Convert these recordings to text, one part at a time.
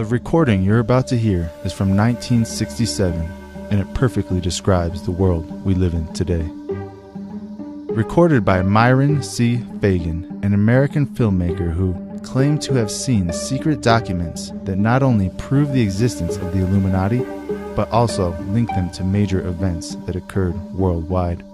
The recording you're about to hear is from 1967, and it perfectly describes the world we live in today. Recorded by Myron C. Fagan, an American filmmaker who claimed to have seen secret documents that not only prove the existence of the Illuminati, but also link them to major events that occurred worldwide.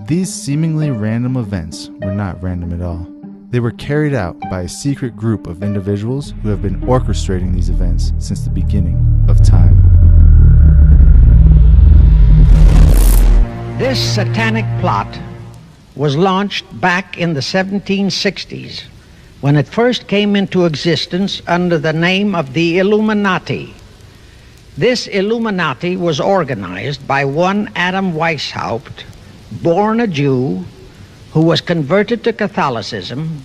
These seemingly random events were not random at all. They were carried out by a secret group of individuals who have been orchestrating these events since the beginning of time. This satanic plot was launched back in the 1760s when it first came into existence under the name of the Illuminati. This Illuminati was organized by one Adam Weishaupt, born a Jew, who was converted to Catholicism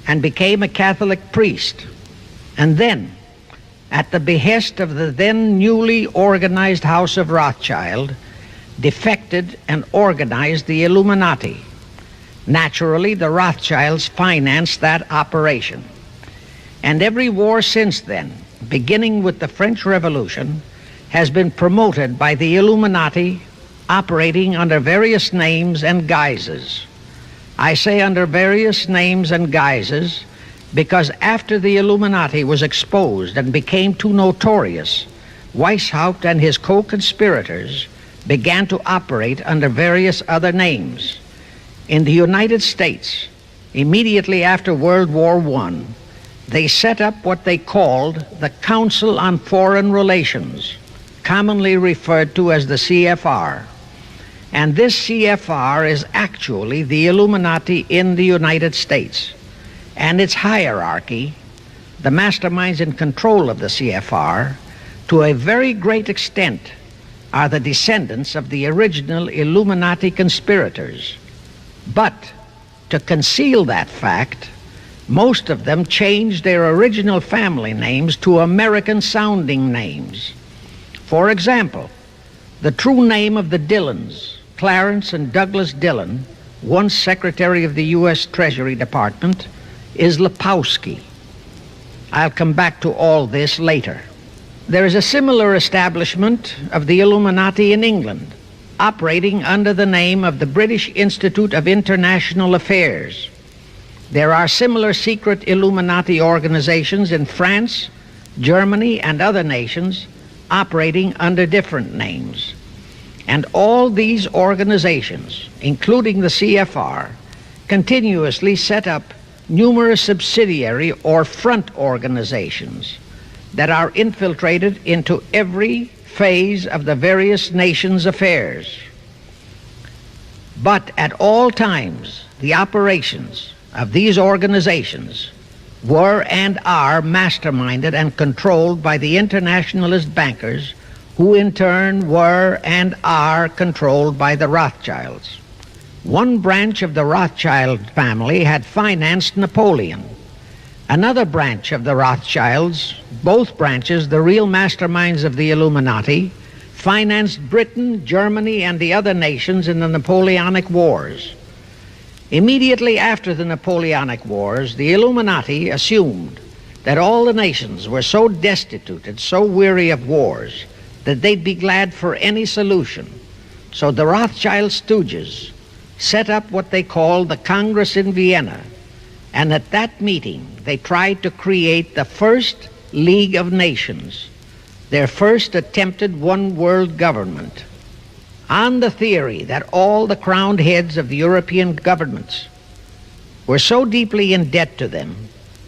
and became a Catholic priest, and then, at the behest of the then newly organized House of Rothschild, defected and organized the Illuminati. Naturally, the Rothschilds financed that operation. And every war since then, beginning with the French Revolution, has been promoted by the Illuminati, operating under various names and guises. I say under various names and guises because after the Illuminati was exposed and became too notorious, Weishaupt and his co-conspirators began to operate under various other names. In the United States, immediately after World War I, they set up what they called the Council on Foreign Relations, commonly referred to as the CFR. And this CFR is actually the Illuminati in the United States. And its hierarchy, the masterminds in control of the CFR, to a very great extent, are the descendants of the original Illuminati conspirators. But to conceal that fact, most of them changed their original family names to American-sounding names. For example, the true name of the Dillons, Clarence and Douglas Dillon, once Secretary of the U.S. Treasury Department, is Lepowski. I'll come back to all this later. There is a similar establishment of the Illuminati in England, operating under the name of the British Institute of International Affairs. There are similar secret Illuminati organizations in France, Germany, and other nations operating under different names. And all these organizations, including the CFR, continuously set up numerous subsidiary or front organizations that are infiltrated into every phase of the various nations' affairs. But at all times, the operations of these organizations were and are masterminded and controlled by the internationalist bankers, who in turn were and are controlled by the Rothschilds. One branch of the Rothschild family had financed Napoleon. Another branch of the Rothschilds, both branches the real masterminds of the Illuminati, financed Britain, Germany, and the other nations in the Napoleonic Wars. Immediately after the Napoleonic Wars, the Illuminati assumed that all the nations were so destitute and so weary of wars that they'd be glad for any solution. So the Rothschild stooges set up what they called the Congress in Vienna, and at that meeting they tried to create the first League of Nations, their first attempted one world government, on the theory that all the crowned heads of the European governments were so deeply in debt to them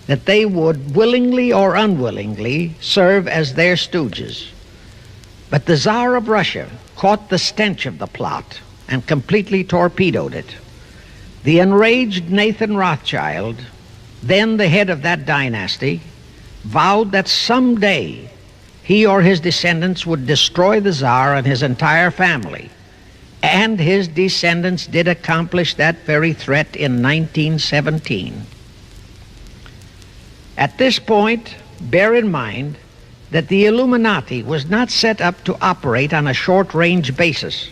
that they would willingly or unwillingly serve as their stooges. But the Tsar of Russia caught the stench of the plot and completely torpedoed it. The enraged Nathan Rothschild, then the head of that dynasty, vowed that someday he or his descendants would destroy the Tsar and his entire family. And his descendants did accomplish that very threat in 1917. At this point, bear in mind that the Illuminati was not set up to operate on a short-range basis.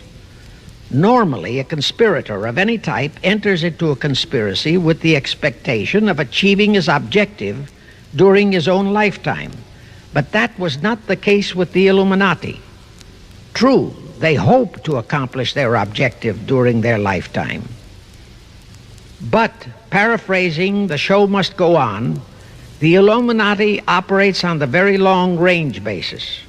Normally, a conspirator of any type enters into a conspiracy with the expectation of achieving his objective during his own lifetime. But that was not the case with the Illuminati. True, they hoped to accomplish their objective during their lifetime. But, paraphrasing The Show Must Go On, the Illuminati operates on the very long-range basis.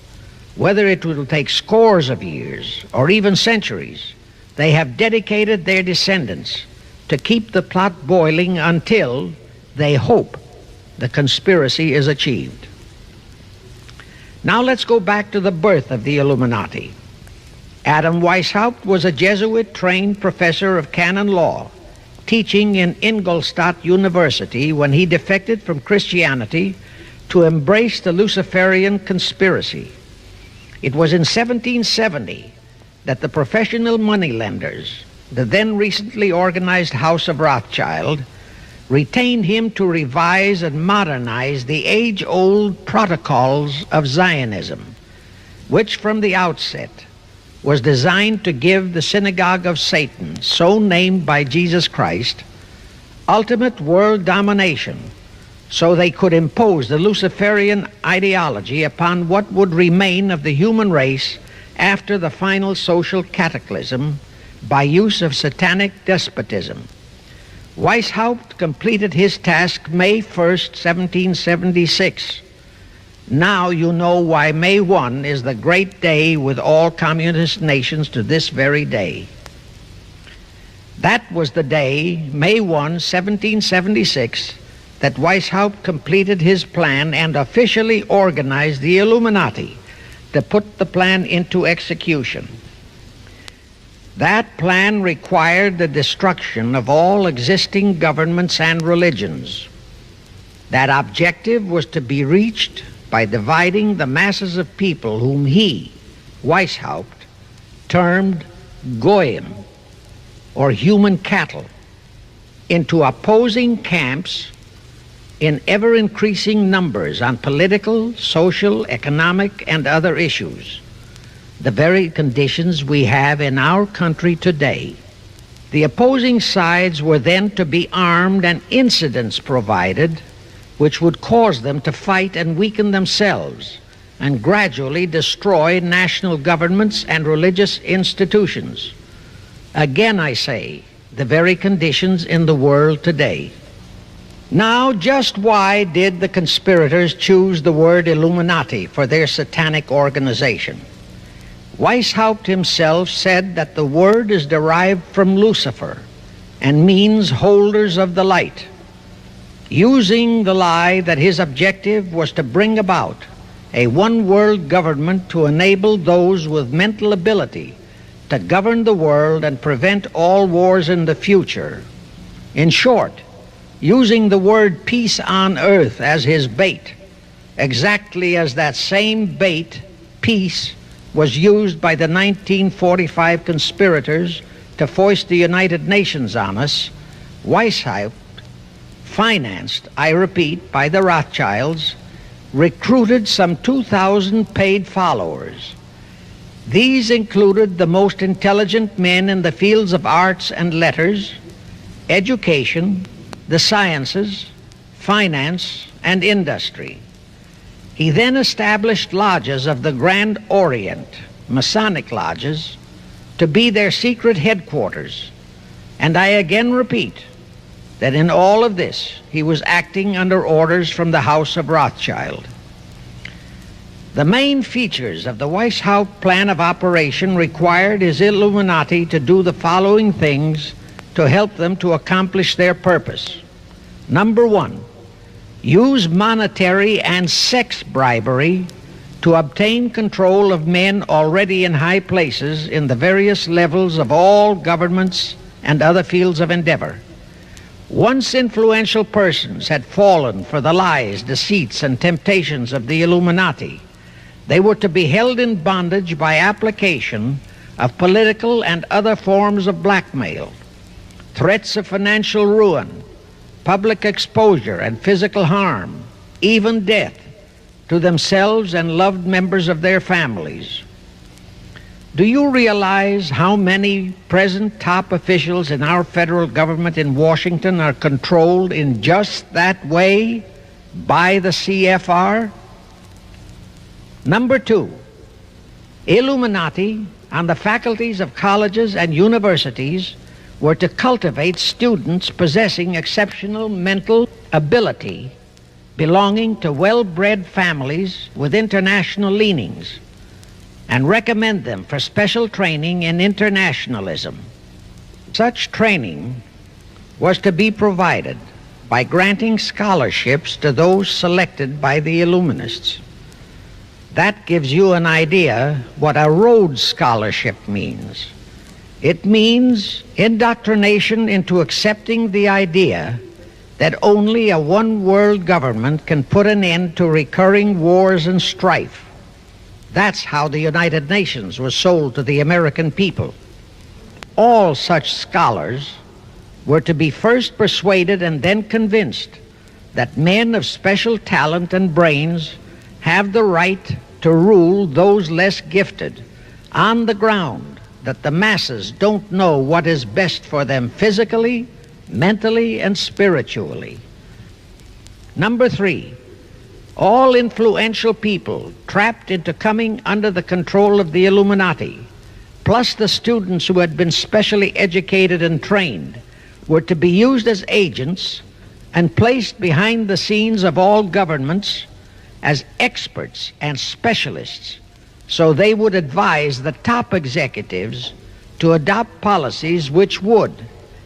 Whether it will take scores of years or even centuries, they have dedicated their descendants to keep the plot boiling until they hope the conspiracy is achieved. Now let's go back to the birth of the Illuminati. Adam Weishaupt was a Jesuit-trained professor of canon law, teaching in Ingolstadt University when he defected from Christianity to embrace the Luciferian conspiracy. It was in 1770 that the professional moneylenders, the then recently organized House of Rothschild, retained him to revise and modernize the age-old protocols of Zionism, which from the outset was designed to give the synagogue of Satan, so named by Jesus Christ, ultimate world domination, so they could impose the Luciferian ideology upon what would remain of the human race after the final social cataclysm by use of satanic despotism. Weishaupt completed his task May 1st, 1776. Now you know why May 1 is the great day with all communist nations to this very day. That was the day, May 1, 1776, that Weishaupt completed his plan and officially organized the Illuminati to put the plan into execution. That plan required the destruction of all existing governments and religions. That objective was to be reached by dividing the masses of people whom he, Weishaupt, termed goyim, or human cattle, into opposing camps in ever-increasing numbers on political, social, economic, and other issues, the very conditions we have in our country today. The opposing sides were then to be armed and incidents provided which would cause them to fight and weaken themselves and gradually destroy national governments and religious institutions. Again, I say, the very conditions in the world today. Now, just why did the conspirators choose the word Illuminati for their satanic organization? Weishaupt himself said that the word is derived from Lucifer and means holders of the light, using the lie that his objective was to bring about a one-world government to enable those with mental ability to govern the world and prevent all wars in the future. In short, using the word peace on earth as his bait, exactly as that same bait, peace, was used by the 1945 conspirators to foist the United Nations on us. Weishaupt, financed, I repeat, by the Rothschilds, recruited some 2,000 paid followers. These included the most intelligent men in the fields of arts and letters, education, the sciences, finance, and industry. He then established lodges of the Grand Orient, Masonic lodges, to be their secret headquarters. And I again repeat that in all of this he was acting under orders from the House of Rothschild. The main features of the Weishaupt plan of operation required his Illuminati to do the following things to help them to accomplish their purpose. Number one, use monetary and sex bribery to obtain control of men already in high places in the various levels of all governments and other fields of endeavor. Once influential persons had fallen for the lies, deceits, and temptations of the Illuminati, they were to be held in bondage by application of political and other forms of blackmail, threats of financial ruin, public exposure and physical harm, even death, to themselves and loved members of their families. Do you realize how many present top officials in our federal government in Washington are controlled in just that way by the CFR? Number two, Illuminati and the faculties of colleges and universities were to cultivate students possessing exceptional mental ability belonging to well-bred families with international leanings and recommend them for special training in internationalism. Such training was to be provided by granting scholarships to those selected by the Illuminists. That gives you an idea what a Rhodes Scholarship means. It means indoctrination into accepting the idea that only a one-world government can put an end to recurring wars and strife. That's how the United Nations was sold to the American people. All such scholars were to be first persuaded and then convinced that men of special talent and brains have the right to rule those less gifted on the ground that the masses don't know what is best for them physically, mentally, and spiritually. Number three, all influential people trapped into coming under the control of the Illuminati, plus the students who had been specially educated and trained, were to be used as agents and placed behind the scenes of all governments as experts and specialists, so they would advise the top executives to adopt policies which would,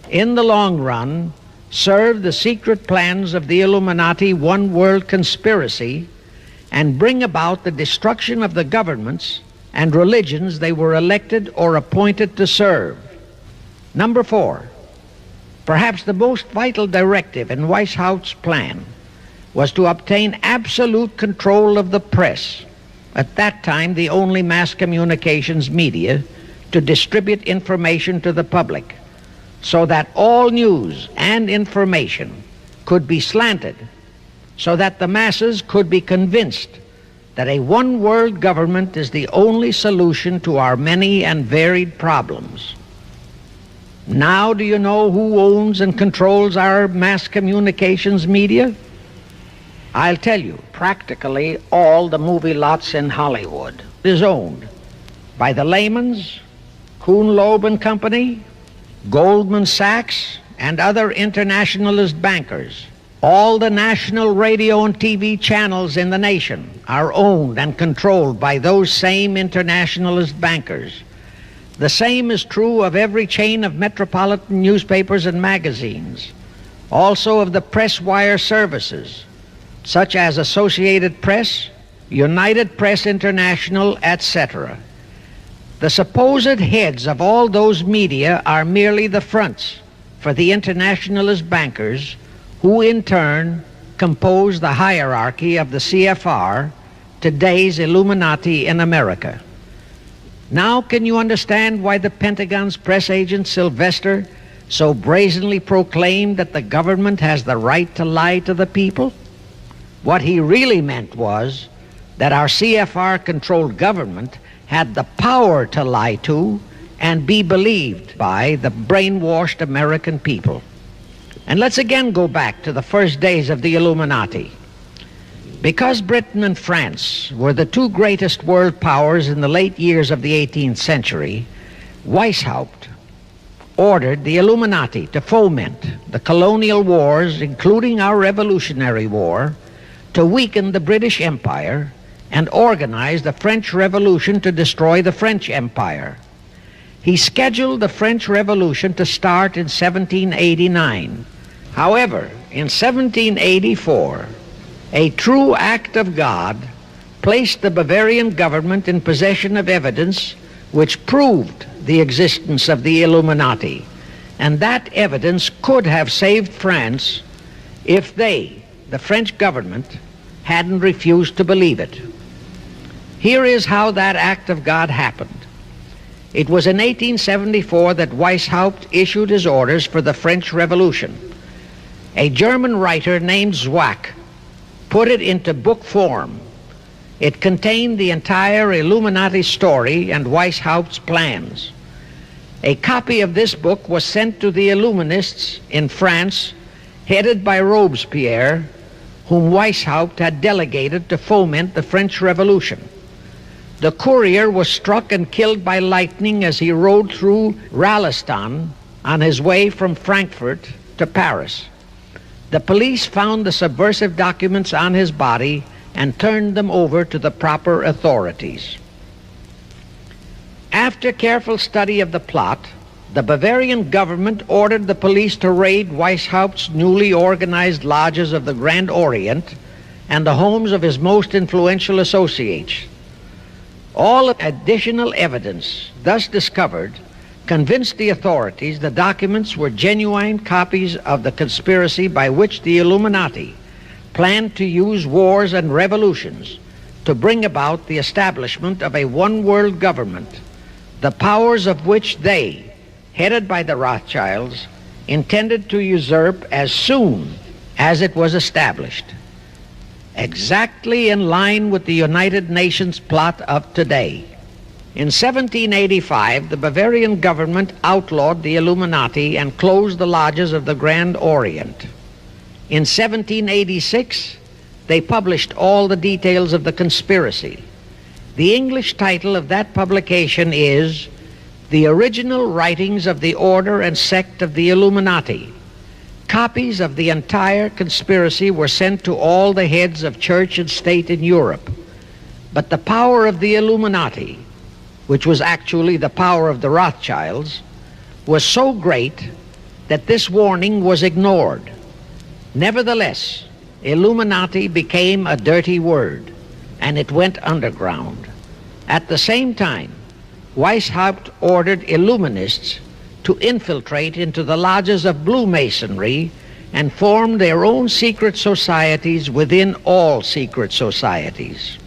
in the long run, serve the secret plans of the Illuminati one world conspiracy and bring about the destruction of the governments and religions they were elected or appointed to serve. Number four, perhaps the most vital directive in Weishaupt's plan was to obtain absolute control of the press, at that time the only mass communications media, to distribute information to the public, so that all news and information could be slanted, so that the masses could be convinced that a one-world government is the only solution to our many and varied problems. Now do you know who owns and controls our mass communications media? I'll tell you, practically all the movie lots in Hollywood is owned by the Lehmans, Kuhn Loeb and Company, Goldman Sachs, and other internationalist bankers. All the national radio and TV channels in the nation are owned and controlled by those same internationalist bankers. The same is true of every chain of metropolitan newspapers and magazines, also of the press wire services, such as Associated Press, United Press International, etc. The supposed heads of all those media are merely the fronts for the internationalist bankers, who in turn compose the hierarchy of the CFR, today's Illuminati in America. Now can you understand why the Pentagon's press agent Sylvester so brazenly proclaimed that the government has the right to lie to the people? What he really meant was that our CFR-controlled government had the power to lie to and be believed by the brainwashed American people. And let's again go back to the first days of the Illuminati. Because Britain and France were the two greatest world powers in the late years of the 18th century, Weishaupt ordered the Illuminati to foment the colonial wars, including our Revolutionary War, to weaken the British Empire and organize the French Revolution to destroy the French Empire. He scheduled the French Revolution to start in 1789. However, in 1784, a true act of God placed the Bavarian government in possession of evidence which proved the existence of the Illuminati, and that evidence could have saved France if they, the French government, hadn't refused to believe it. Here is how that act of God happened. It was in 1874 that Weishaupt issued his orders for the French Revolution. A German writer named Zwack put it into book form. It contained the entire Illuminati story and Weishaupt's plans. A copy of this book was sent to the Illuminists in France, headed by Robespierre, whom Weishaupt had delegated to foment the French Revolution. The courier was struck and killed by lightning as he rode through Ralston on his way from Frankfurt to Paris. The police found the subversive documents on his body and turned them over to the proper authorities. After careful study of the plot, the Bavarian government ordered the police to raid Weishaupt's newly organized lodges of the Grand Orient and the homes of his most influential associates. All additional evidence thus discovered convinced the authorities the documents were genuine copies of the conspiracy by which the Illuminati planned to use wars and revolutions to bring about the establishment of a one-world government, the powers of which they, headed by the Rothschilds, intended to usurp as soon as it was established, exactly in line with the United Nations plot of today. In 1785, the Bavarian government outlawed the Illuminati and closed the lodges of the Grand Orient. In 1786, they published all the details of the conspiracy. The English title of that publication is The Original Writings of the Order and Sect of the Illuminati. Copies of the entire conspiracy were sent to all the heads of church and state in Europe. But the power of the Illuminati, which was actually the power of the Rothschilds, was so great that this warning was ignored. Nevertheless, Illuminati became a dirty word, and it went underground. At the same time, Weishaupt ordered Illuminists to infiltrate into the lodges of Blue Masonry and form their own secret societies within all secret societies.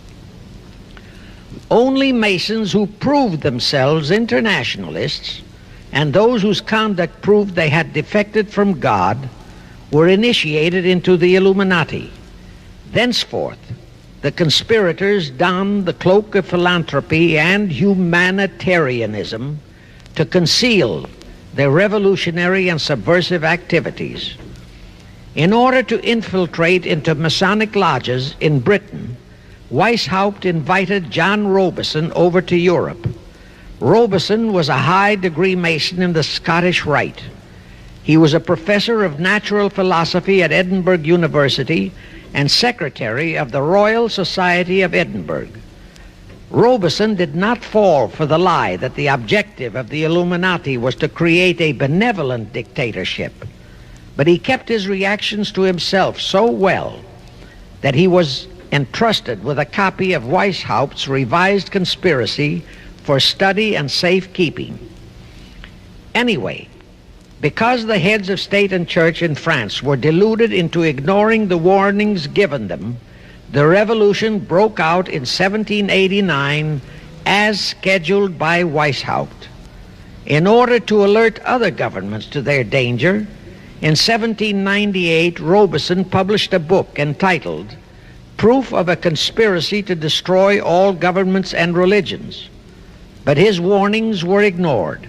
Only Masons who proved themselves internationalists and those whose conduct proved they had defected from God were initiated into the Illuminati. Thenceforth, the conspirators donned the cloak of philanthropy and humanitarianism to conceal their revolutionary and subversive activities. In order to infiltrate into Masonic lodges in Britain, Weishaupt invited John Robison over to Europe. Robison was a high-degree Mason in the Scottish Rite. He was a professor of natural philosophy at Edinburgh University and secretary of the Royal Society of Edinburgh. Robison did not fall for the lie that the objective of the Illuminati was to create a benevolent dictatorship, but he kept his reactions to himself so well that he was entrusted with a copy of Weishaupt's revised conspiracy for study and safekeeping. Anyway, because the heads of state and church in France were deluded into ignoring the warnings given them, the revolution broke out in 1789 as scheduled by Weishaupt. In order to alert other governments to their danger, in 1798 Robison published a book entitled Proof of a Conspiracy to Destroy All Governments and Religions. But his warnings were ignored,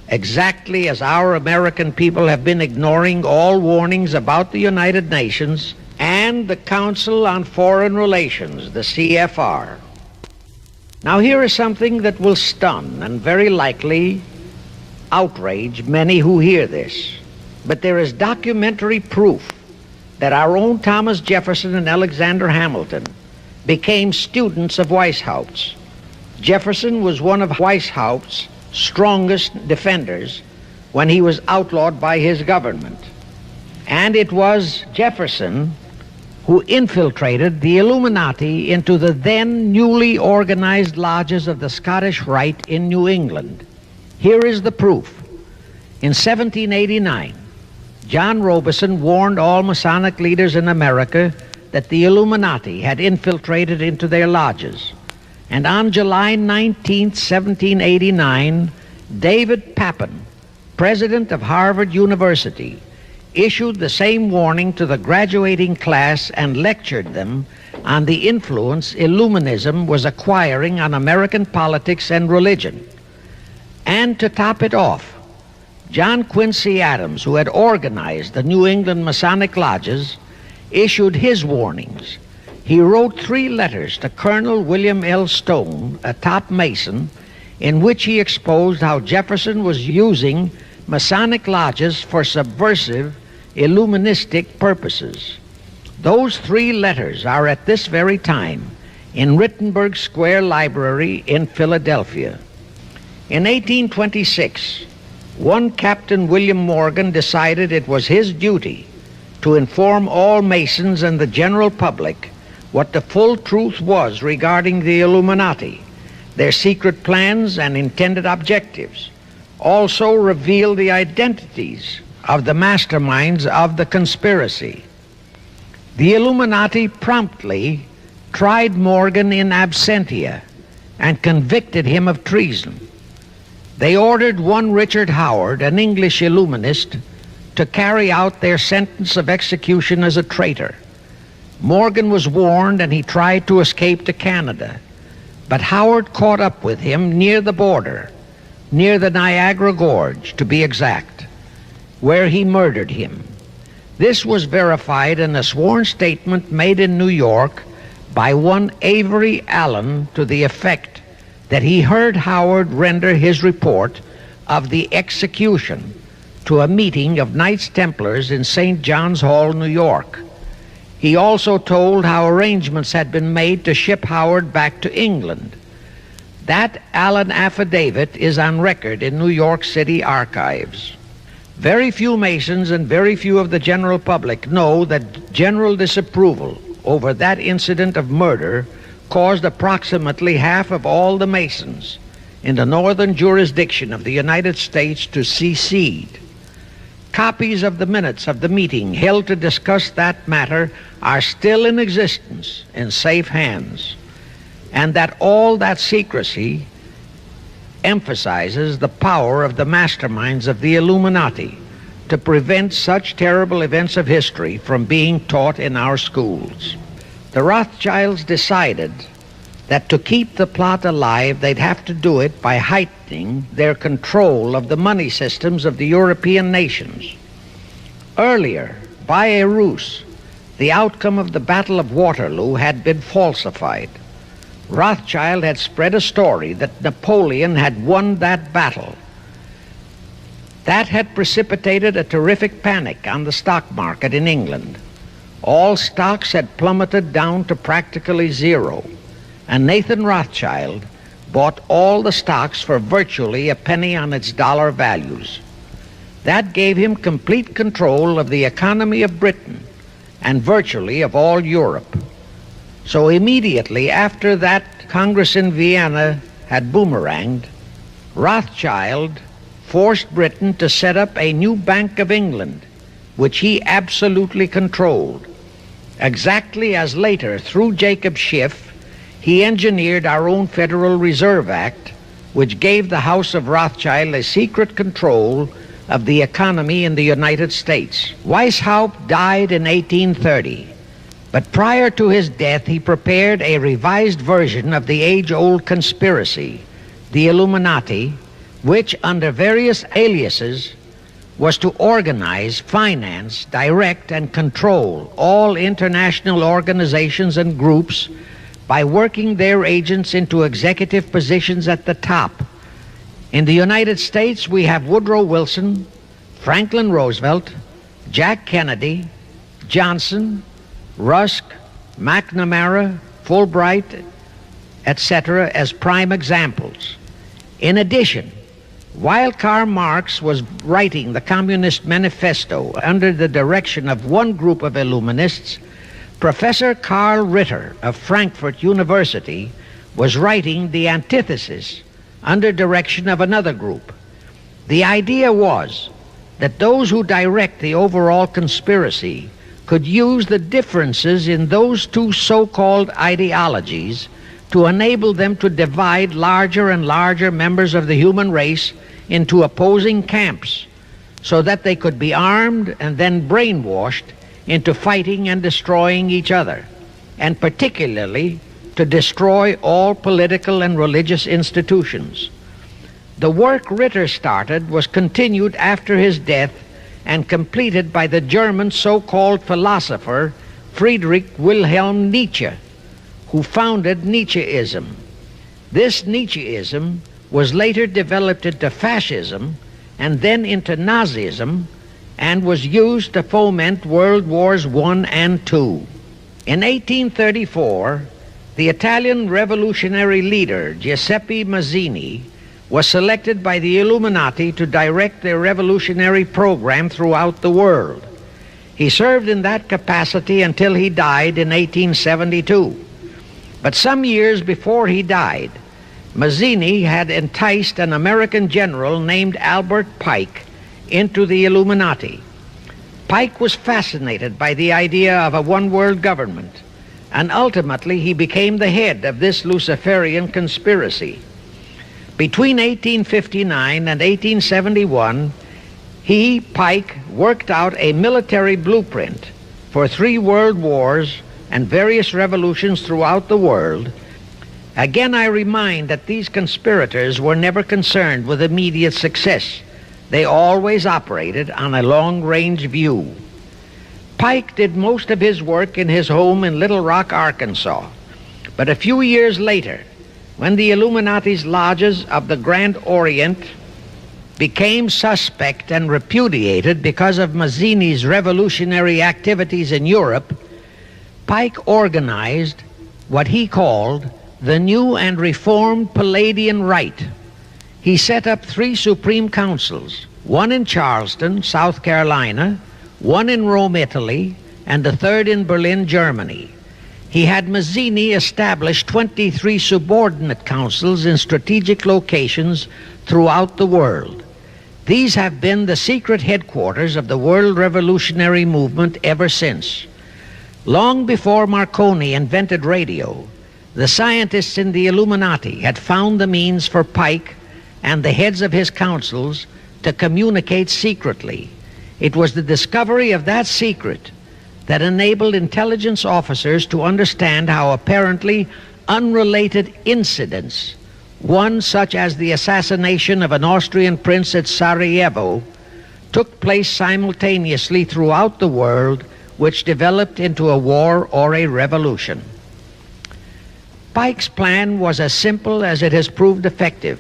exactly as our American people have been ignoring all warnings about the United Nations and the Council on Foreign Relations, the CFR. Now here is something that will stun and very likely outrage many who hear this, but there is documentary proof that our own Thomas Jefferson and Alexander Hamilton became students of Weishaupt's. Jefferson was one of Weishaupt's strongest defenders when he was outlawed by his government. And it was Jefferson who infiltrated the Illuminati into the then newly organized lodges of the Scottish Rite in New England. Here is the proof. In 1789, John Robison warned all Masonic leaders in America that the Illuminati had infiltrated into their lodges. And on July 19, 1789, David Papin, president of Harvard University, issued the same warning to the graduating class and lectured them on the influence Illuminism was acquiring on American politics and religion. And to top it off, John Quincy Adams, who had organized the New England Masonic lodges, issued his warnings. He wrote 3 letters to Colonel William L. Stone, a top Mason, in which he exposed how Jefferson was using Masonic lodges for subversive, Illuministic purposes. Those 3 letters are at this very time in Rittenberg Square Library in Philadelphia. In 1826, one Captain William Morgan decided it was his duty to inform all Masons and the general public what the full truth was regarding the Illuminati, their secret plans and intended objectives. Also revealed the identities of the masterminds of the conspiracy. The Illuminati promptly tried Morgan in absentia and convicted him of treason. They ordered one Richard Howard, an English Illuminist, to carry out their sentence of execution as a traitor. Morgan was warned and he tried to escape to Canada, but Howard caught up with him near the border, near the Niagara Gorge, to be exact, where he murdered him. This was verified in a sworn statement made in New York by one Avery Allen to the effect that he heard Howard render his report of the execution to a meeting of Knights Templars in St. John's Hall, New York. He also told how arrangements had been made to ship Howard back to England. That Allen affidavit is on record in New York City archives. Very few Masons and very few of the general public know that general disapproval over that incident of murder caused approximately half of all the Masons in the northern jurisdiction of the United States to secede. Copies of the minutes of the meeting held to discuss that matter are still in existence in safe hands, and that all that secrecy emphasizes the power of the masterminds of the Illuminati to prevent such terrible events of history from being taught in our schools. The Rothschilds decided that to keep the plot alive, they'd have to do it by heightening their control of the money systems of the European nations. Earlier, by a ruse, the outcome of the Battle of Waterloo had been falsified. Rothschild had spread a story that Napoleon had won that battle. That had precipitated a terrific panic on the stock market in England. All stocks had plummeted down to practically zero, and Nathan Rothschild bought all the stocks for virtually a penny on its dollar values. That gave him complete control of the economy of Britain and virtually of all Europe. So immediately after that Congress in Vienna had boomeranged, Rothschild forced Britain to set up a new Bank of England, which he absolutely controlled. Exactly as later, through Jacob Schiff, he engineered our own Federal Reserve Act, which gave the House of Rothschild a secret control of the economy in the United States. Weishaupt died in 1830, but prior to his death he prepared a revised version of the age-old conspiracy, the Illuminati, which under various aliases was to organize, finance, direct, and control all international organizations and groups by working their agents into executive positions at the top. In the United States, we have Woodrow Wilson, Franklin Roosevelt, Jack Kennedy, Johnson, Rusk, McNamara, Fulbright, etc. as prime examples. In addition, while Karl Marx was writing the Communist Manifesto under the direction of one group of Illuminists, Professor Karl Ritter of Frankfurt University was writing the antithesis under direction of another group. The idea was that those who direct the overall conspiracy could use the differences in those two so-called ideologies to enable them to divide larger and larger members of the human race into opposing camps so that they could be armed and then brainwashed into fighting and destroying each other, and particularly to destroy all political and religious institutions. The work Ritter started was continued after his death and completed by the German so-called philosopher Friedrich Wilhelm Nietzsche, who founded Nietzscheism. This Nietzscheism was later developed into fascism and then into Nazism, and was used to foment World Wars I and II. In 1834, the Italian revolutionary leader Giuseppe Mazzini was selected by the Illuminati to direct their revolutionary program throughout the world. He served in that capacity until he died in 1872. But some years before he died, Mazzini had enticed an American general named Albert Pike into the Illuminati. Pike was fascinated by the idea of a one-world government, and ultimately he became the head of this Luciferian conspiracy. Between 1859 and 1871, Pike, worked out a military blueprint for 3 world wars and various revolutions throughout the world. Again, I remind that these conspirators were never concerned with immediate success. They always operated on a long-range view. Pike did most of his work in his home in Little Rock, Arkansas. But a few years later, when the Illuminati's lodges of the Grand Orient became suspect and repudiated because of Mazzini's revolutionary activities in Europe, Pike organized what he called the New and Reformed Palladian Rite. He set up 3 supreme councils, one in Charleston, South Carolina, one in Rome, Italy, and the 3rd in Berlin, Germany. He had Mazzini establish 23 subordinate councils in strategic locations throughout the world. These have been the secret headquarters of the world revolutionary movement ever since. Long before Marconi invented radio, the scientists in the Illuminati had found the means for Pike and the heads of his councils to communicate secretly. It was the discovery of that secret that enabled intelligence officers to understand how apparently unrelated incidents, one such as the assassination of an Austrian prince at Sarajevo, took place simultaneously throughout the world, which developed into a war or a revolution. Pike's plan was as simple as it has proved effective.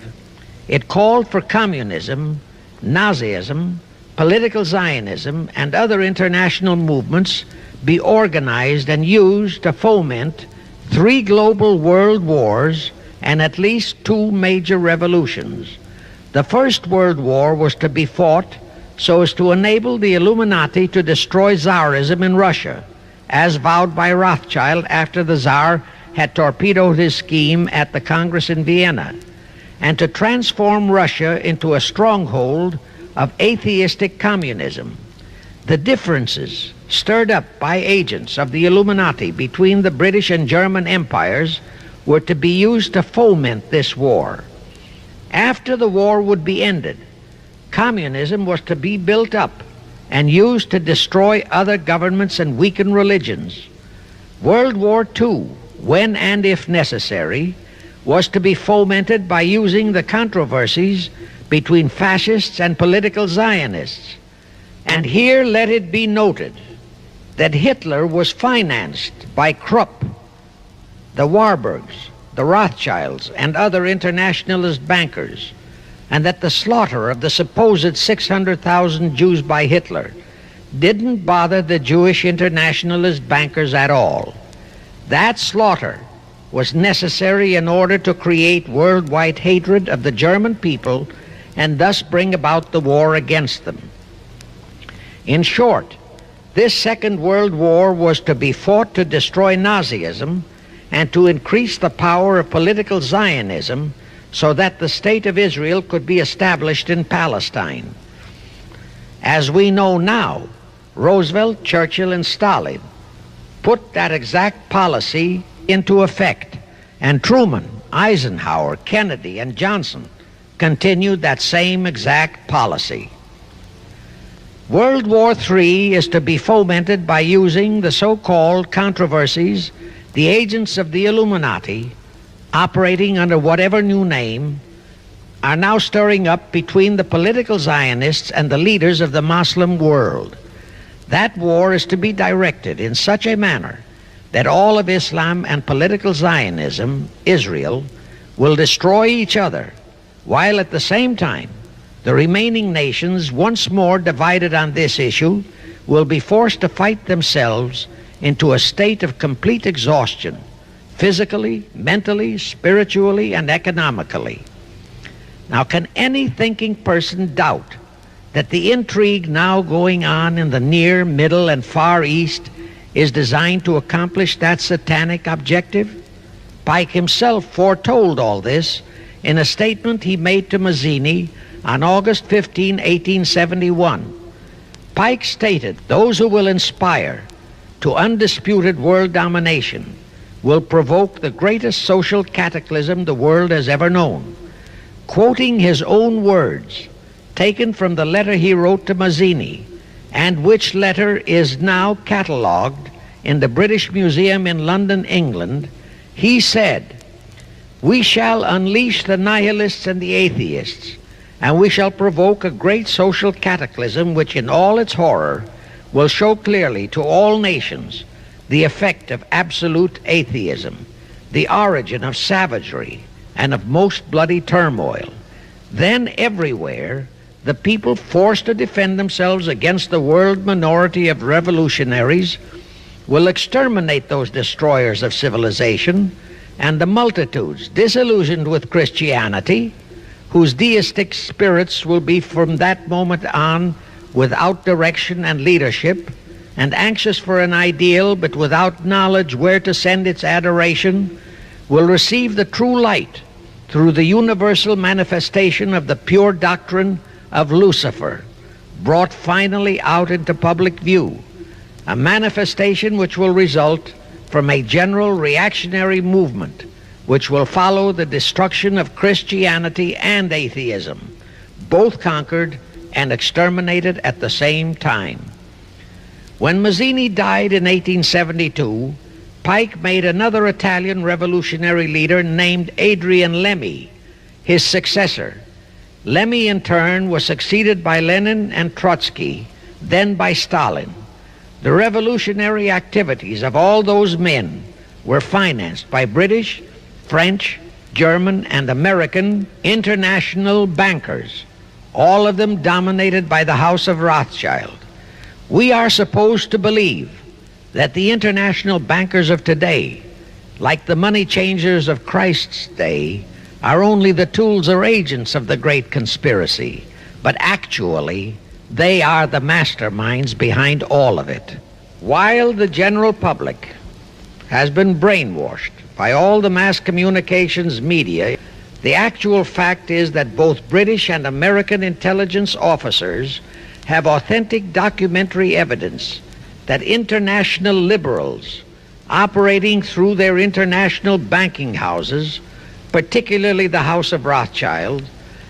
It called for communism, Nazism, political Zionism, and other international movements be organized and used to foment 3 global world wars and at least 2 major revolutions. The First World War was to be fought so as to enable the Illuminati to destroy Tsarism in Russia, as vowed by Rothschild after the Tsar had torpedoed his scheme at the Congress in Vienna, and to transform Russia into a stronghold of atheistic communism. The differences stirred up by agents of the Illuminati between the British and German empires were to be used to foment this war. After the war would be ended, communism was to be built up and used to destroy other governments and weaken religions. World War II, when and if necessary, was to be fomented by using the controversies between fascists and political Zionists. And here let it be noted that Hitler was financed by Krupp, the Warburgs, the Rothschilds, and other internationalist bankers, and that the slaughter of the supposed 600,000 Jews by Hitler didn't bother the Jewish internationalist bankers at all. That slaughter was necessary in order to create worldwide hatred of the German people and thus bring about the war against them. In short, this Second World War was to be fought to destroy Nazism and to increase the power of political Zionism so that the State of Israel could be established in Palestine. As we know now, Roosevelt, Churchill, and Stalin put that exact policy into effect, and Truman, Eisenhower, Kennedy, and Johnson continued that same exact policy. World War III is to be fomented by using the so-called controversies the agents of the Illuminati, operating under whatever new name, are now stirring up between the political Zionists and the leaders of the Muslim world. That war is to be directed in such a manner that all of Islam and political Zionism, Israel, will destroy each other, while at the same time the remaining nations, once more divided on this issue, will be forced to fight themselves into a state of complete exhaustion, physically, mentally, spiritually, and economically. Now, can any thinking person doubt that the intrigue now going on in the Near, Middle, and Far East is designed to accomplish that satanic objective? Pike himself foretold all this in a statement he made to Mazzini on August 15, 1871. Pike stated, "Those who will inspire to undisputed world domination will provoke the greatest social cataclysm the world has ever known." Quoting his own words, taken from the letter he wrote to Mazzini, and which letter is now catalogued in the British Museum in London, England, he said, "We shall unleash the nihilists and the atheists, and we shall provoke a great social cataclysm which in all its horror will show clearly to all nations the effect of absolute atheism, the origin of savagery and of most bloody turmoil. Then everywhere the people forced to defend themselves against the world minority of revolutionaries will exterminate those destroyers of civilization, and the multitudes disillusioned with Christianity, whose deistic spirits will be from that moment on without direction and leadership, and anxious for an ideal but without knowledge where to send its adoration, will receive the true light through the universal manifestation of the pure doctrine of Lucifer, brought finally out into public view, a manifestation which will result from a general reactionary movement which will follow the destruction of Christianity and atheism, both conquered and exterminated at the same time." When Mazzini died in 1872, Pike made another Italian revolutionary leader named Adrian Lemmy his successor. Lemmy, in turn, was succeeded by Lenin and Trotsky, then by Stalin. The revolutionary activities of all those men were financed by British, French, German, and American international bankers, all of them dominated by the House of Rothschild. We are supposed to believe that the international bankers of today, like the money changers of Christ's day, are only the tools or agents of the great conspiracy, but actually they are the masterminds behind all of it. While the general public has been brainwashed by all the mass communications media, the actual fact is that both British and American intelligence officers have authentic documentary evidence that international liberals operating through their international banking houses, particularly the House of Rothschild,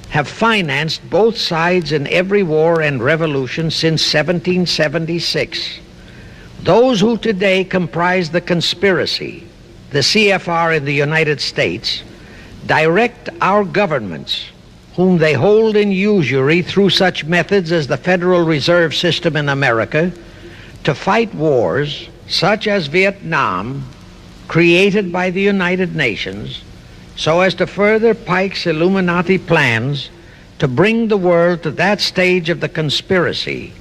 have financed both sides in every war and revolution since 1776. Those who today comprise the conspiracy, the CFR in the United States, direct our governments, whom they hold in usury through such methods as the Federal Reserve System in America, to fight wars such as Vietnam, created by the United Nations, so as to further Pike's Illuminati plans to bring the world to that stage of the conspiracy.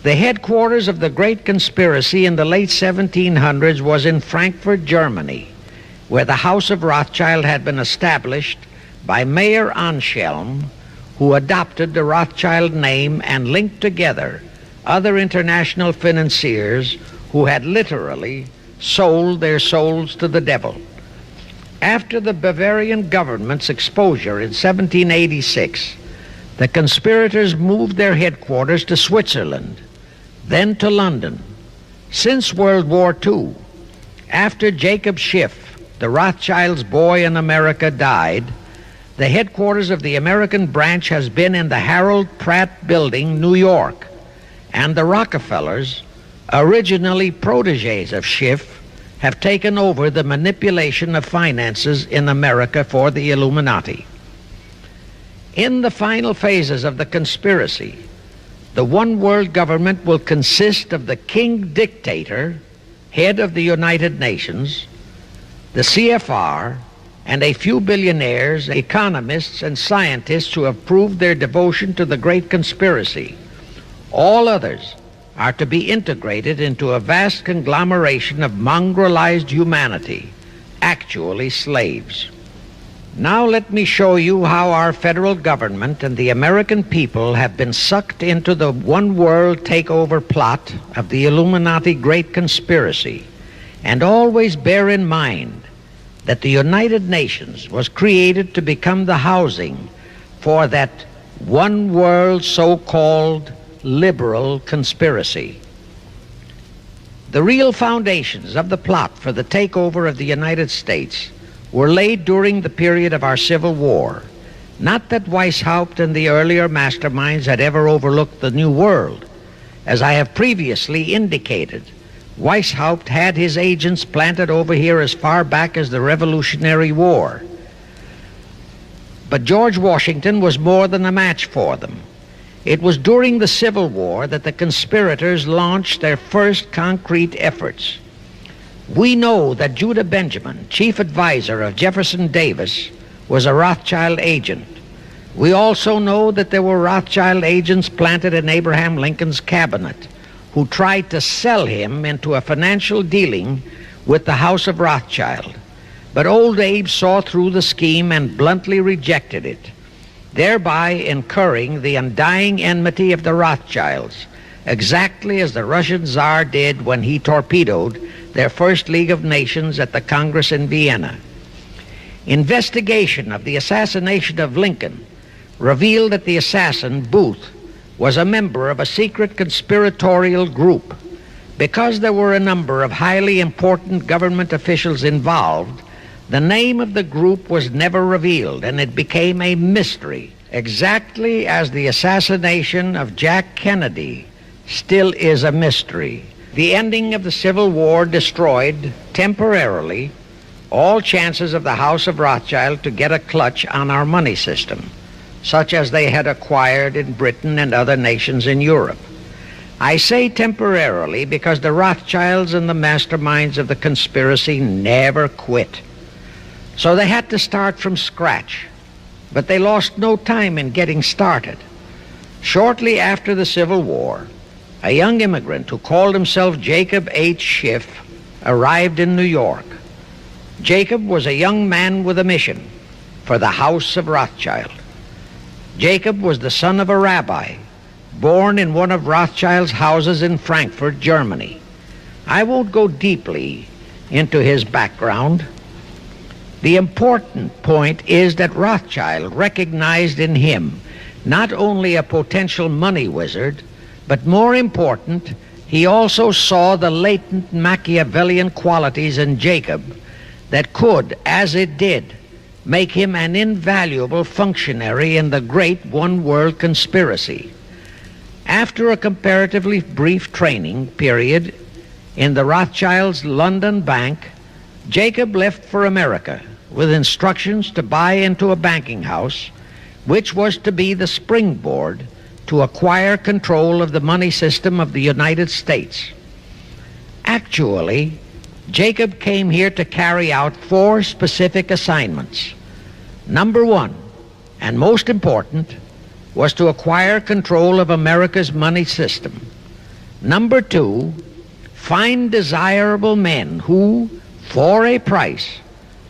The headquarters of the great conspiracy in the late 1700s was in Frankfurt, Germany, where the House of Rothschild had been established by Mayer Anschelm, who adopted the Rothschild name and linked together other international financiers who had literally sold their souls to the devil. After the Bavarian government's exposure in 1786, the conspirators moved their headquarters to Switzerland, then to London. Since World War II, after Jacob Schiff, the Rothschild's boy in America, died, the headquarters of the American branch has been in the Harold Pratt Building, New York, and the Rockefellers, originally protégés of Schiff, have taken over the manipulation of finances in America for the Illuminati. In the final phases of the conspiracy, the one world government will consist of the king dictator, head of the United Nations, the CFR, and a few billionaires, economists, and scientists who have proved their devotion to the great conspiracy. All others are to be integrated into a vast conglomeration of mongrelized humanity, actually slaves. Now let me show you how our federal government and the American people have been sucked into the one world takeover plot of the Illuminati great conspiracy. And always bear in mind that the United Nations was created to become the housing for that one world so-called liberal conspiracy. The real foundations of the plot for the takeover of the United States were laid during the period of our Civil War. Not that Weishaupt and the earlier masterminds had ever overlooked the New World. As I have previously indicated, Weishaupt had his agents planted over here as far back as the Revolutionary War. But George Washington was more than a match for them. It was during the Civil War that the conspirators launched their first concrete efforts. We know that Judah Benjamin, chief advisor of Jefferson Davis, was a Rothschild agent. We also know that there were Rothschild agents planted in Abraham Lincoln's cabinet who tried to sell him into a financial dealing with the House of Rothschild. But old Abe saw through the scheme and bluntly rejected it, thereby incurring the undying enmity of the Rothschilds, exactly as the Russian Tsar did when he torpedoed their first League of Nations at the Congress in Vienna. Investigation of the assassination of Lincoln revealed that the assassin, Booth, was a member of a secret conspiratorial group. Because there were a number of highly important government officials involved, the name of the group was never revealed, and it became a mystery, exactly as the assassination of Jack Kennedy still is a mystery. The ending of the Civil War destroyed, temporarily, all chances of the House of Rothschild to get a clutch on our money system, such as they had acquired in Britain and other nations in Europe. I say temporarily because the Rothschilds and the masterminds of the conspiracy never quit. So they had to start from scratch, but they lost no time in getting started. Shortly after the Civil War, a young immigrant who called himself Jacob H. Schiff arrived in New York. Jacob was a young man with a mission for the House of Rothschild. Jacob was the son of a rabbi, born in one of Rothschild's houses in Frankfurt, Germany. I won't go deeply into his background. The important point is that Rothschild recognized in him not only a potential money wizard, but more important, he also saw the latent Machiavellian qualities in Jacob that could, as it did, make him an invaluable functionary in the great one-world conspiracy. After a comparatively brief training period in the Rothschilds' London bank, Jacob left for America with instructions to buy into a banking house, which was to be the springboard to acquire control of the money system of the United States. Actually, Jacob came here to carry out 4 specific assignments. Number 1, and most important, was to acquire control of America's money system. Number 2, find desirable men who, for a price,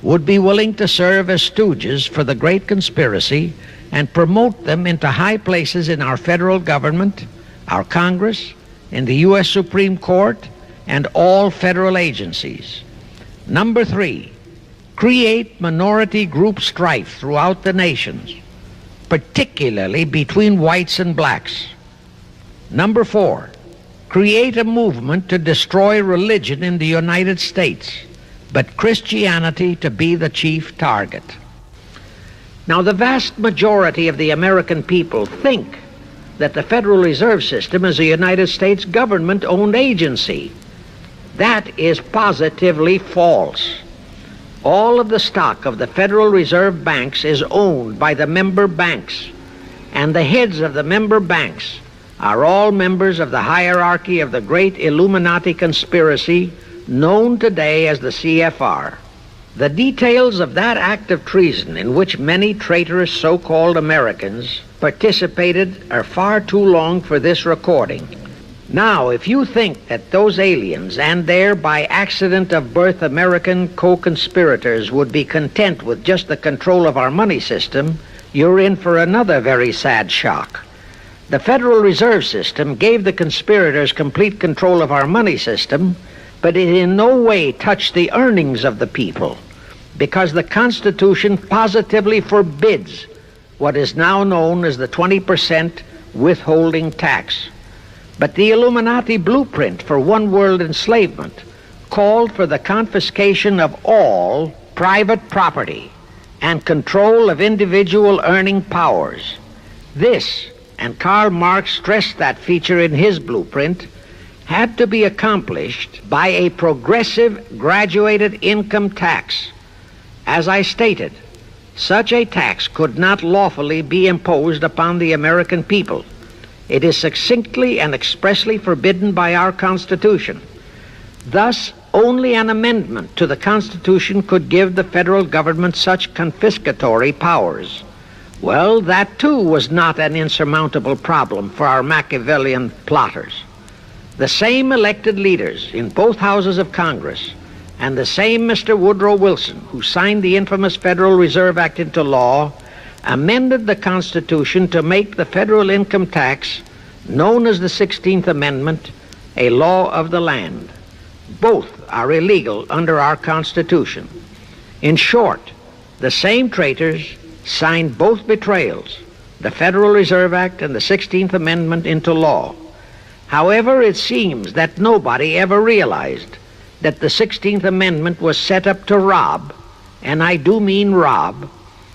would be willing to serve as stooges for the great conspiracy and promote them into high places in our federal government, our Congress, in the U.S. Supreme Court, and all federal agencies. Number 3, create minority group strife throughout the nations, particularly between whites and blacks. Number 4, create a movement to destroy religion in the United States, but Christianity to be the chief target. Now, the vast majority of the American people think that the Federal Reserve System is a United States government-owned agency. That is positively false. All of the stock of the Federal Reserve banks is owned by the member banks, and the heads of the member banks are all members of the hierarchy of the great Illuminati conspiracy known today as the CFR. The details of that act of treason in which many traitorous so-called Americans participated are far too long for this recording. Now, if you think that those aliens and their by accident of birth American co-conspirators would be content with just the control of our money system, you're in for another very sad shock. The Federal Reserve System gave the conspirators complete control of our money system, but it in no way touched the earnings of the people, because the Constitution positively forbids what is now known as the 20% withholding tax. But the Illuminati blueprint for one world enslavement called for the confiscation of all private property and control of individual earning powers. This, and Karl Marx stressed that feature in his blueprint, had to be accomplished by a progressive graduated income tax. As I stated, such a tax could not lawfully be imposed upon the American people. It is succinctly and expressly forbidden by our Constitution. Thus, only an amendment to the Constitution could give the federal government such confiscatory powers. Well, that too was not an insurmountable problem for our Machiavellian plotters. The same elected leaders in both houses of Congress and the same Mr. Woodrow Wilson, who signed the infamous Federal Reserve Act into law, amended the Constitution to make the federal income tax, known as the 16th Amendment, a law of the land. Both are illegal under our Constitution. In short, the same traitors signed both betrayals, the Federal Reserve Act and the 16th Amendment, into law. However, it seems that nobody ever realized that the 16th Amendment was set up to rob, and I do mean rob,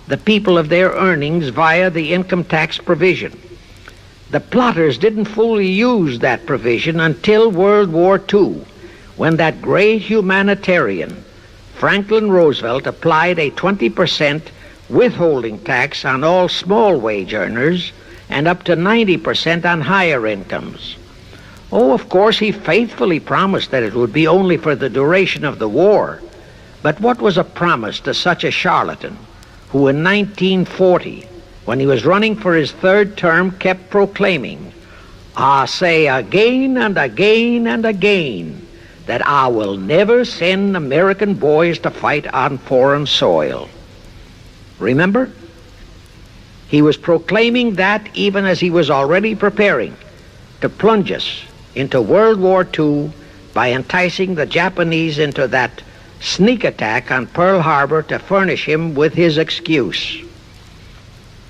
the people of their earnings via the income tax provision. The plotters didn't fully use that provision until World War II, when that great humanitarian, Franklin Roosevelt, applied a 20% withholding tax on all small wage earners and up to 90% on higher incomes. Oh, of course, he faithfully promised that it would be only for the duration of the war. But what was a promise to such a charlatan who in 1940, when he was running for his third term, kept proclaiming, "I say again and again and again that I will never send American boys to fight on foreign soil"? Remember? He was proclaiming that even as he was already preparing to plunge us into World War II by enticing the Japanese into that sneak attack on Pearl Harbor to furnish him with his excuse.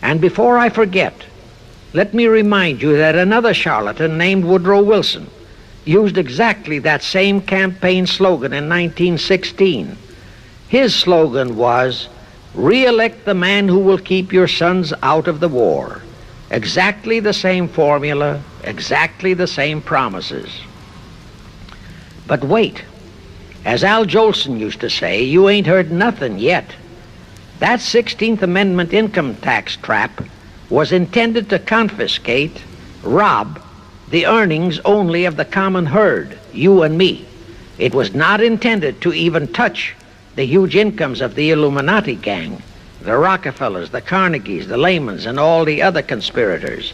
And before I forget, let me remind you that another charlatan named Woodrow Wilson used exactly that same campaign slogan in 1916. His slogan was, "Re-elect the man who will keep your sons out of the war." Exactly the same formula, exactly the same promises. But wait, as Al Jolson used to say, you ain't heard nothing yet. That 16th Amendment income tax trap was intended to confiscate, rob, the earnings only of the common herd, you and me. It was not intended to even touch the huge incomes of the Illuminati gang, the Rockefellers, the Carnegies, the Lehmans, and all the other conspirators.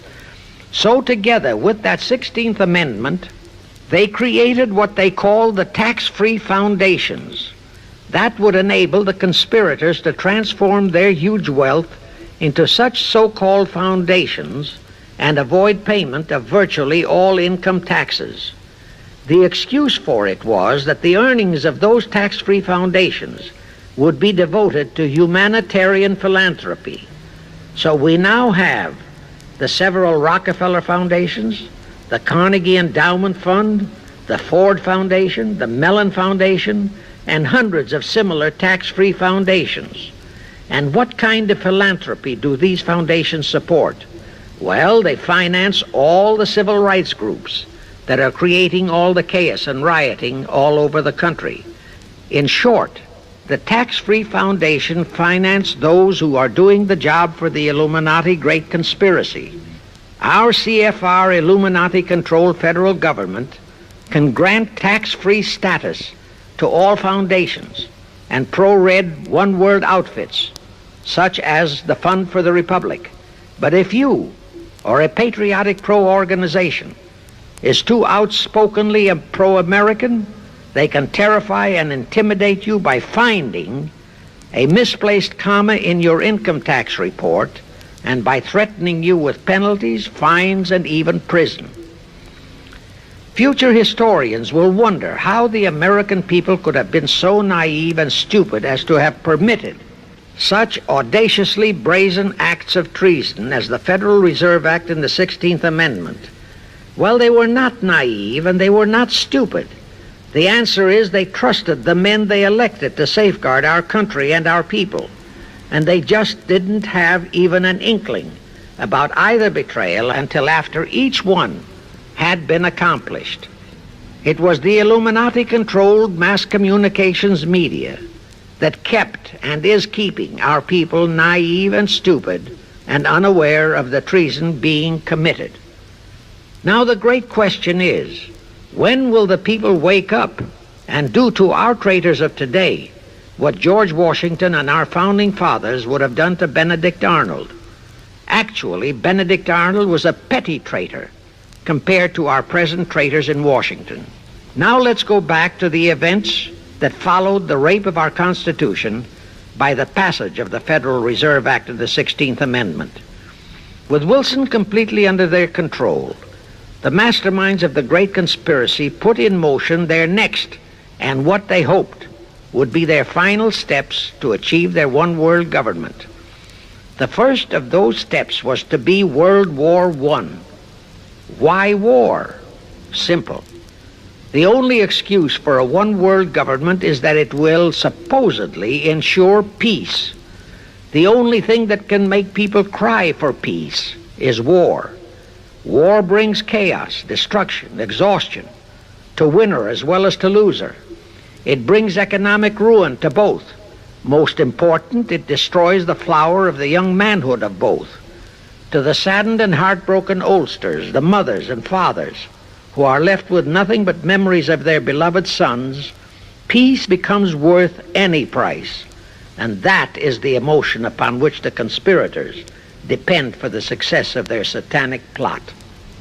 So together with that 16th Amendment, they created what they called the tax-free foundations. That would enable the conspirators to transform their huge wealth into such so-called foundations and avoid payment of virtually all income taxes. The excuse for it was that the earnings of those tax-free foundations would be devoted to humanitarian philanthropy. So we now have the several Rockefeller foundations, the Carnegie Endowment Fund, the Ford Foundation, the Mellon Foundation, and hundreds of similar tax-free foundations. And what kind of philanthropy do these foundations support? Well, they finance all the civil rights groups that are creating all the chaos and rioting all over the country. In short, the tax-free foundation financed those who are doing the job for the Illuminati great conspiracy. Our CFR Illuminati-controlled federal government can grant tax-free status to all foundations and pro-red one-world outfits, such as the Fund for the Republic. But if you, or a patriotic pro-organization, is too outspokenly pro-American, they can terrify and intimidate you by finding a misplaced comma in your income tax report and by threatening you with penalties, fines, and even prison. Future historians will wonder how the American people could have been so naive and stupid as to have permitted such audaciously brazen acts of treason as the Federal Reserve Act and the 16th Amendment. Well, they were not naive and they were not stupid. The answer is they trusted the men they elected to safeguard our country and our people, and they just didn't have even an inkling about either betrayal until after each one had been accomplished. It was the Illuminati-controlled mass communications media that kept and is keeping our people naive and stupid and unaware of the treason being committed. Now the great question is, when will the people wake up and do to our traitors of today what George Washington and our founding fathers would have done to Benedict Arnold? Actually, Benedict Arnold was a petty traitor compared to our present traitors in Washington. Now let's go back to the events that followed the rape of our Constitution by the passage of the Federal Reserve Act of the 16th Amendment. With Wilson completely under their control, the masterminds of the great conspiracy put in motion their next and what they hoped would be their final steps to achieve their one-world government. The first of those steps was to be World War I. Why war? Simple. The only excuse for a one-world government is that it will supposedly ensure peace. The only thing that can make people cry for peace is war. War brings chaos, destruction, exhaustion, to winner as well as to loser. It brings economic ruin to both. Most important, it destroys the flower of the young manhood of both. To the saddened and heartbroken oldsters, the mothers and fathers, who are left with nothing but memories of their beloved sons, peace becomes worth any price. And that is the emotion upon which the conspirators depend for the success of their satanic plot.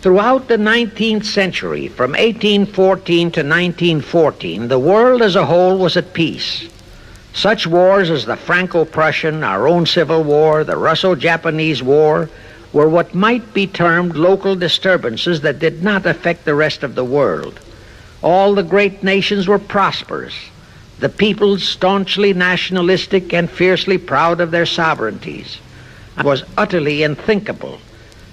Throughout the 19th century, from 1814 to 1914, the world as a whole was at peace. Such wars as the Franco-Prussian, our own Civil War, the Russo-Japanese War, were what might be termed local disturbances that did not affect the rest of the world. All the great nations were prosperous, the peoples staunchly nationalistic and fiercely proud of their sovereignties. It was utterly unthinkable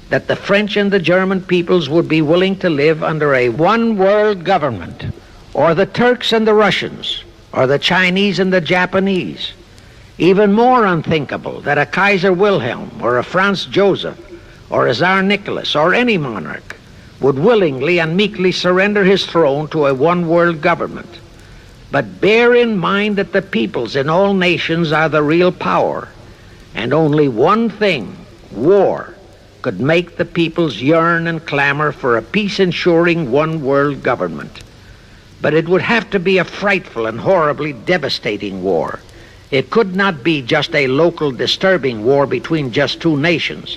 that the French and the German peoples would be willing to live under a one-world government, or the Turks and the Russians, or the Chinese and the Japanese. Even more unthinkable that a Kaiser Wilhelm, or a Franz Joseph, or a Tsar Nicholas, or any monarch would willingly and meekly surrender his throne to a one-world government. But bear in mind that the peoples in all nations are the real power, and only one thing, war, could make the peoples yearn and clamor for a peace-ensuring one-world government. But it would have to be a frightful and horribly devastating war. It could not be just a local disturbing war between just two nations.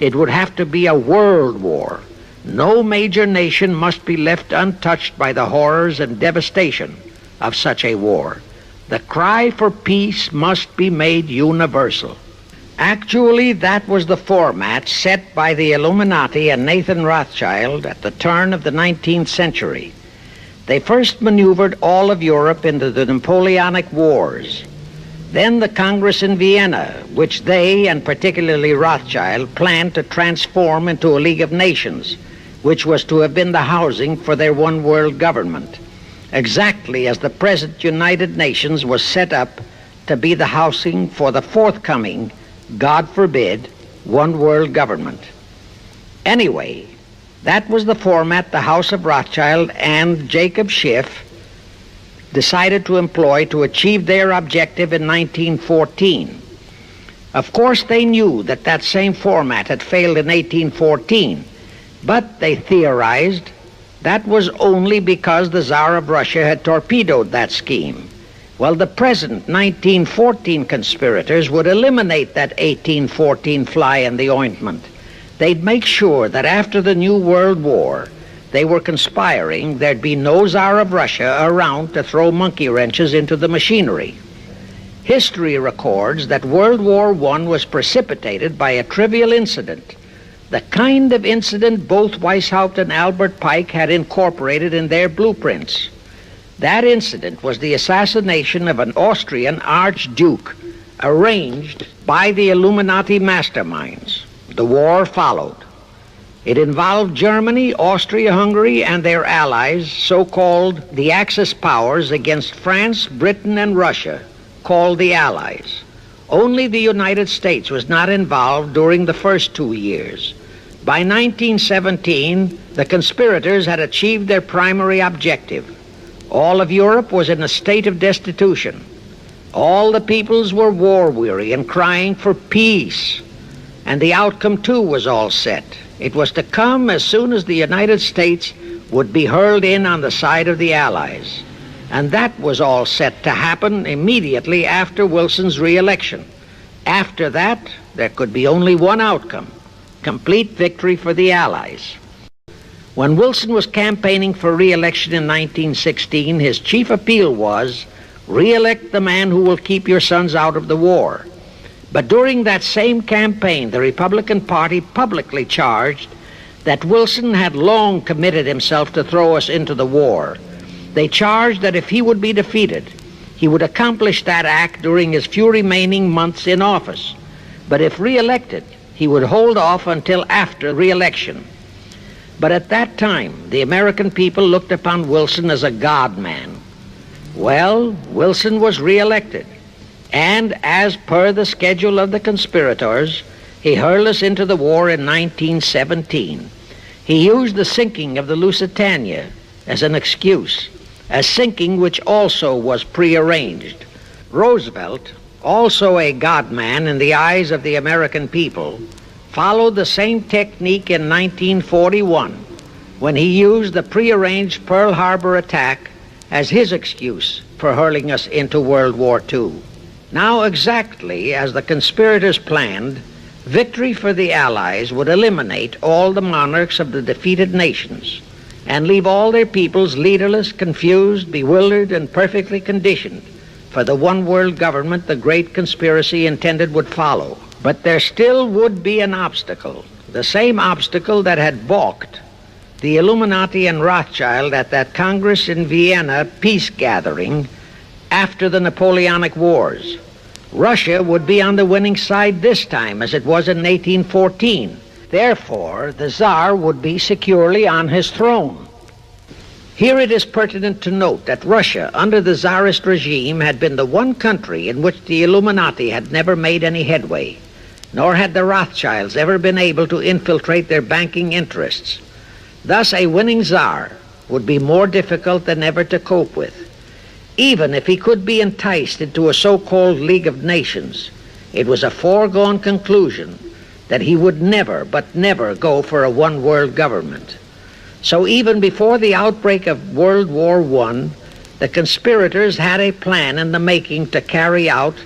It would have to be a world war. No major nation must be left untouched by the horrors and devastation of such a war. The cry for peace must be made universal. Actually, that was the format set by the Illuminati and Nathan Rothschild at the turn of the 19th century. They first maneuvered all of Europe into the Napoleonic Wars. Then the Congress in Vienna, which they, and particularly Rothschild, planned to transform into a League of Nations, which was to have been the housing for their one-world government, exactly as the present United Nations was set up to be the housing for the forthcoming, God forbid, one-world government. Anyway, that was the format the House of Rothschild and Jacob Schiff decided to employ to achieve their objective in 1914. Of course, they knew that that same format had failed in 1814, but they theorized that was only because the Tsar of Russia had torpedoed that scheme. Well, the present 1914 conspirators would eliminate that 1814 fly in the ointment. They'd make sure that after the New World War, they were conspiring, there'd be no Tsar of Russia around to throw monkey wrenches into the machinery. History records that World War I was precipitated by a trivial incident, the kind of incident both Weishaupt and Albert Pike had incorporated in their blueprints. That incident was the assassination of an Austrian archduke, arranged by the Illuminati masterminds. The war followed. It involved Germany, Austria-Hungary, and their allies, so-called the Axis powers, against France, Britain, and Russia, called the Allies. Only the United States was not involved during the first 2 years. By 1917, the conspirators had achieved their primary objective. All of Europe was in a state of destitution. All the peoples were war-weary and crying for peace. And the outcome, too, was all set. It was to come as soon as the United States would be hurled in on the side of the Allies. And that was all set to happen immediately after Wilson's re-election. After that, there could be only one outcome: complete victory for the Allies. When Wilson was campaigning for re-election in 1916, his chief appeal was, "Re-elect the man who will keep your sons out of the war." But during that same campaign, the Republican Party publicly charged that Wilson had long committed himself to throw us into the war. They charged that if he would be defeated, he would accomplish that act during his few remaining months in office. But if re-elected, he would hold off until after re-election. But at that time, the American people looked upon Wilson as a God-man. Well, Wilson was re-elected, and as per the schedule of the conspirators, he hurled us into the war in 1917. He used the sinking of the Lusitania as an excuse, a sinking which also was prearranged. Roosevelt, also a God-man in the eyes of the American people, followed the same technique in 1941 when he used the prearranged Pearl Harbor attack as his excuse for hurling us into World War II. Now, exactly as the conspirators planned, victory for the Allies would eliminate all the monarchs of the defeated nations and leave all their peoples leaderless, confused, bewildered, and perfectly conditioned for the one-world government the great conspiracy intended would follow. But there still would be an obstacle, the same obstacle that had balked the Illuminati and Rothschild at that Congress in Vienna peace gathering after the Napoleonic Wars. Russia would be on the winning side this time, as it was in 1814. Therefore, the Tsar would be securely on his throne. Here it is pertinent to note that Russia, under the Tsarist regime, had been the one country in which the Illuminati had never made any headway, nor had the Rothschilds ever been able to infiltrate their banking interests. Thus, a winning Tsar would be more difficult than ever to cope with. Even if he could be enticed into a so-called League of Nations, it was a foregone conclusion that he would never, but never go for a one-world government. So even before the outbreak of World War I, the conspirators had a plan in the making to carry out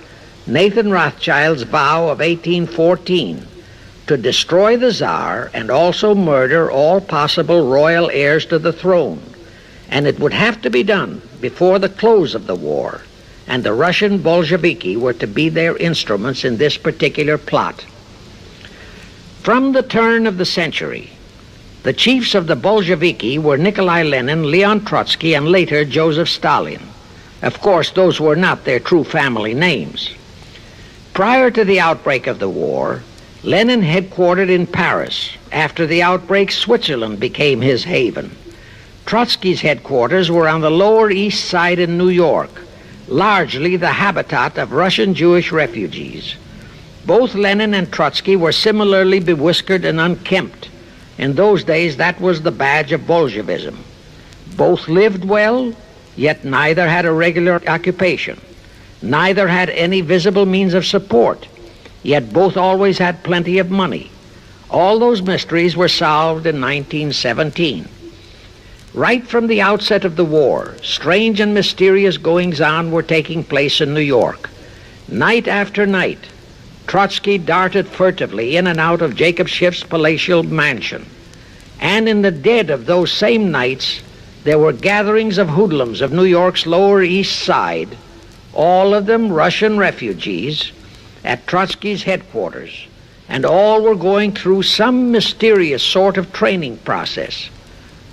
Nathan Rothschild's vow of 1814 to destroy the Tsar and also murder all possible royal heirs to the throne. And it would have to be done before the close of the war, and the Russian Bolsheviki were to be their instruments in this particular plot. From the turn of the century, the chiefs of the Bolsheviki were Nikolai Lenin, Leon Trotsky, and later Joseph Stalin. Of course, those were not their true family names. Prior to the outbreak of the war, Lenin headquartered in Paris. After the outbreak, Switzerland became his haven. Trotsky's headquarters were on the Lower East Side in New York, largely the habitat of Russian Jewish refugees. Both Lenin and Trotsky were similarly bewhiskered and unkempt. In those days, that was the badge of Bolshevism. Both lived well, yet neither had a regular occupation. Neither had any visible means of support. yet both always had plenty of money. All those mysteries were solved in 1917. Right from the outset of the war, strange and mysterious goings-on were taking place in New York. Night after night, Trotsky darted furtively in and out of Jacob Schiff's palatial mansion. And in the dead of those same nights, there were gatherings of hoodlums of New York's Lower East Side, all of them Russian refugees, at Trotsky's headquarters, and all were going through some mysterious sort of training process.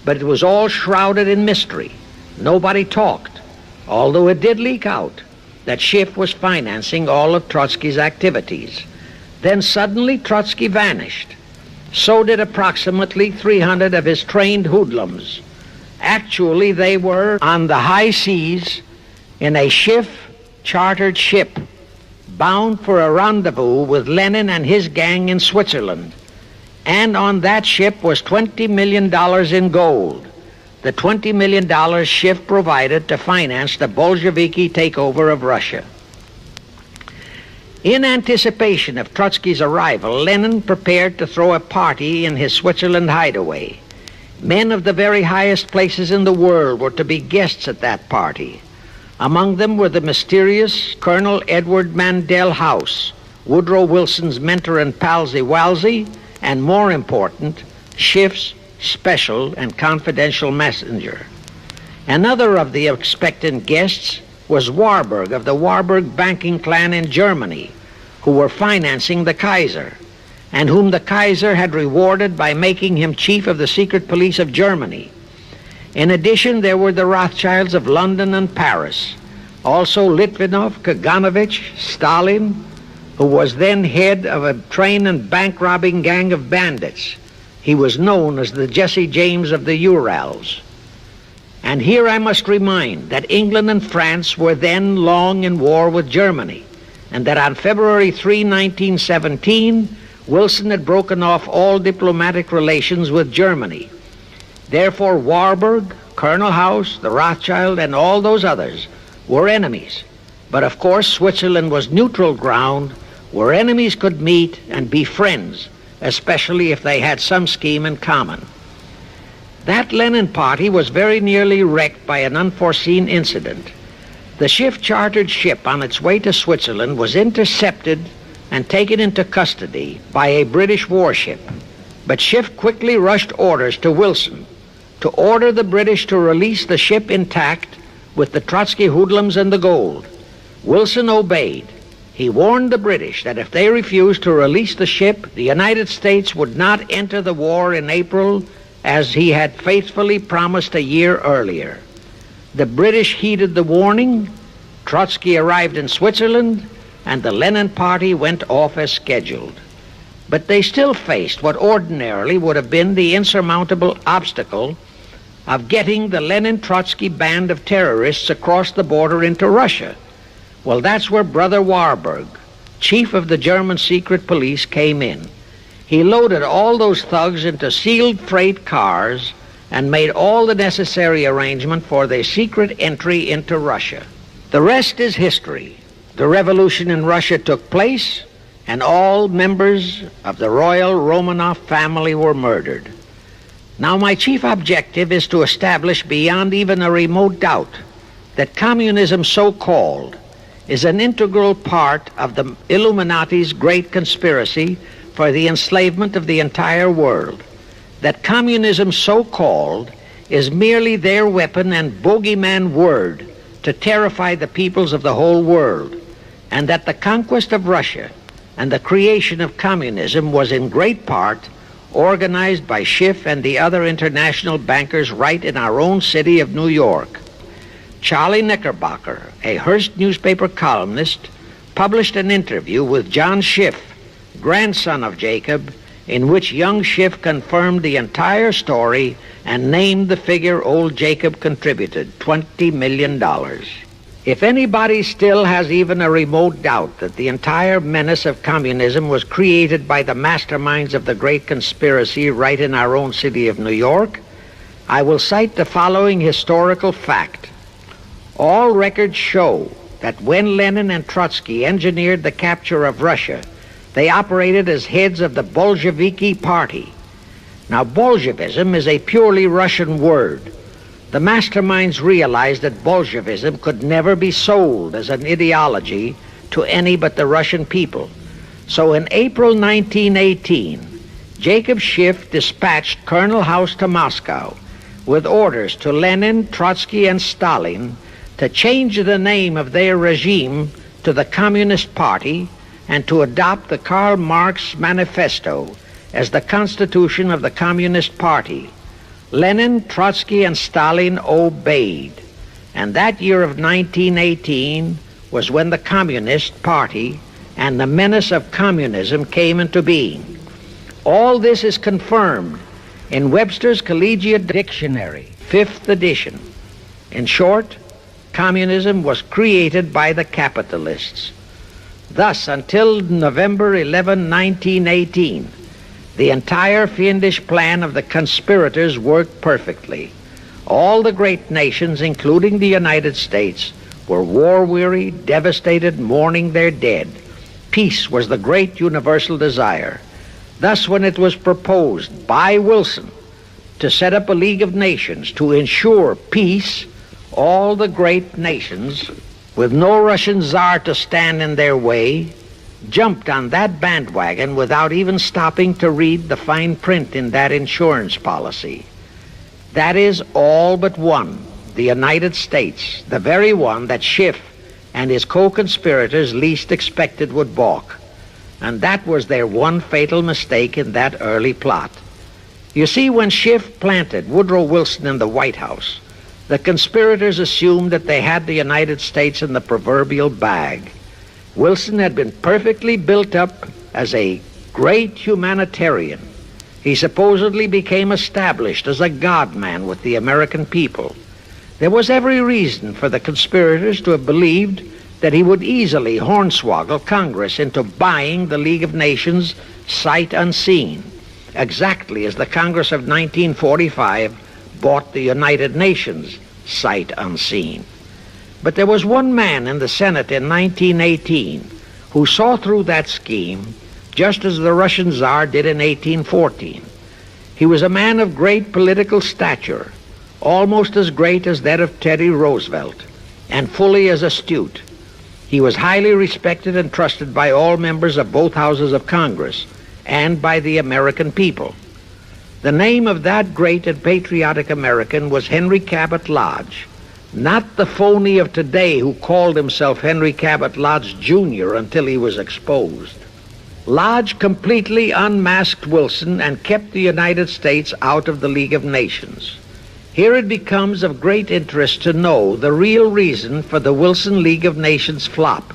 But it was all shrouded in mystery. Nobody talked, although it did leak out that Schiff was financing all of Trotsky's activities. Then suddenly Trotsky vanished. So did approximately 300 of his trained hoodlums. Actually, they were on the high seas in a Schiff-chartered ship bound for a rendezvous with Lenin and his gang in Switzerland. And on that ship was $20 million in gold. The $20 million Schiff provided to finance the Bolsheviki takeover of Russia. In anticipation of Trotsky's arrival, Lenin prepared to throw a party in his Switzerland hideaway. Men of the very highest places in the world were to be guests at that party. Among them were the mysterious Colonel Edward Mandell House, Woodrow Wilson's mentor and palsy-walsy, and more important, Schiff's special and confidential messenger. Another of the expectant guests was Warburg of the Warburg banking clan in Germany, who were financing the Kaiser, and whom the Kaiser had rewarded by making him chief of the secret police of Germany. In addition, there were the Rothschilds of London and Paris, also Litvinov, Kaganovich, Stalin, who was then head of a train and bank-robbing gang of bandits. He was known as the Jesse James of the Urals. And here I must remind that England and France were then long in war with Germany, and that on February 3, 1917, Wilson had broken off all diplomatic relations with Germany. Therefore, Warburg, Colonel House, the Rothschild, and all those others were enemies. But of course, Switzerland was neutral ground where enemies could meet and be friends, especially if they had some scheme in common. That Lenin party was very nearly wrecked by an unforeseen incident. The Schiff-chartered ship on its way to Switzerland was intercepted and taken into custody by a British warship. But Schiff quickly rushed orders to Wilson to order the British to release the ship intact with the Trotsky hoodlums and the gold. Wilson obeyed. He warned the British that if they refused to release the ship, the United States would not enter the war in April as he had faithfully promised a year earlier. The British heeded the warning. Trotsky arrived in Switzerland, and the Lenin party went off as scheduled. But they still faced what ordinarily would have been the insurmountable obstacle of getting the Lenin-Trotsky band of terrorists across the border into Russia. Well, that's where Brother Warburg, chief of the German secret police, came in. He loaded all those thugs into sealed freight cars and made all the necessary arrangement for their secret entry into Russia. The rest is history. The revolution in Russia took place, and all members of the royal Romanov family were murdered. Now, my chief objective is to establish beyond even a remote doubt that communism, so-called, is an integral part of the Illuminati's great conspiracy for the enslavement of the entire world. That communism, so-called, is merely their weapon and bogeyman word to terrify the peoples of the whole world, and that the conquest of Russia and the creation of communism was in great part organized by Schiff and the other international bankers right in our own city of New York. Charlie Knickerbocker, a Hearst newspaper columnist, published an interview with John Schiff, grandson of Jacob, in which young Schiff confirmed the entire story and named the figure old Jacob contributed, $20 million. If anybody still has even a remote doubt that the entire menace of communism was created by the masterminds of the great conspiracy right in our own city of New York, I will cite the following historical fact. All records show that when Lenin and Trotsky engineered the capture of Russia, They operated as heads of the Bolsheviki Party. Now, Bolshevism is a purely Russian word. The masterminds realized that Bolshevism could never be sold as an ideology to any but the Russian people. So in April 1918, Jacob Schiff dispatched Colonel House to Moscow with orders to Lenin, Trotsky, and Stalin to change the name of their regime to the Communist Party and to adopt the Karl Marx Manifesto as the constitution of the Communist Party. Lenin, Trotsky, and Stalin obeyed. And that year of 1918 was when the Communist Party and the menace of communism came into being. All this is confirmed in Webster's Collegiate Dictionary, 5th edition. In short, communism was created by the capitalists. Thus, until November 11, 1918, the entire fiendish plan of the conspirators worked perfectly. All the great nations, including the United States, were war-weary, devastated, mourning their dead. Peace was the great universal desire. Thus, when it was proposed by Wilson to set up a League of Nations to ensure peace, all the great nations, with no Russian czar to stand in their way, jumped on that bandwagon without even stopping to read the fine print in that insurance policy. That is all but one, the United States, the very one that Schiff and his co-conspirators least expected would balk. And that was their one fatal mistake in that early plot. You see, when Schiff planted Woodrow Wilson in the White House, the conspirators assumed that they had the United States in the proverbial bag. Wilson had been perfectly built up as a great humanitarian. He supposedly became established as a God-man with the American people. There was every reason for the conspirators to have believed that he would easily hornswoggle Congress into buying the League of Nations sight unseen, exactly as the Congress of 1945 bought the United Nations sight unseen. But there was one man in the Senate in 1918 who saw through that scheme just as the Russian Tsar did in 1814. He was a man of great political stature, almost as great as that of Teddy Roosevelt, and fully as astute. He was highly respected and trusted by all members of both houses of Congress and by the American people. The name of that great and patriotic American was Henry Cabot Lodge, not the phony of today who called himself Henry Cabot Lodge Jr. until he was exposed. Lodge completely unmasked Wilson and kept the United States out of the League of Nations. Here it becomes of great interest to know the real reason for the Wilson League of Nations flop.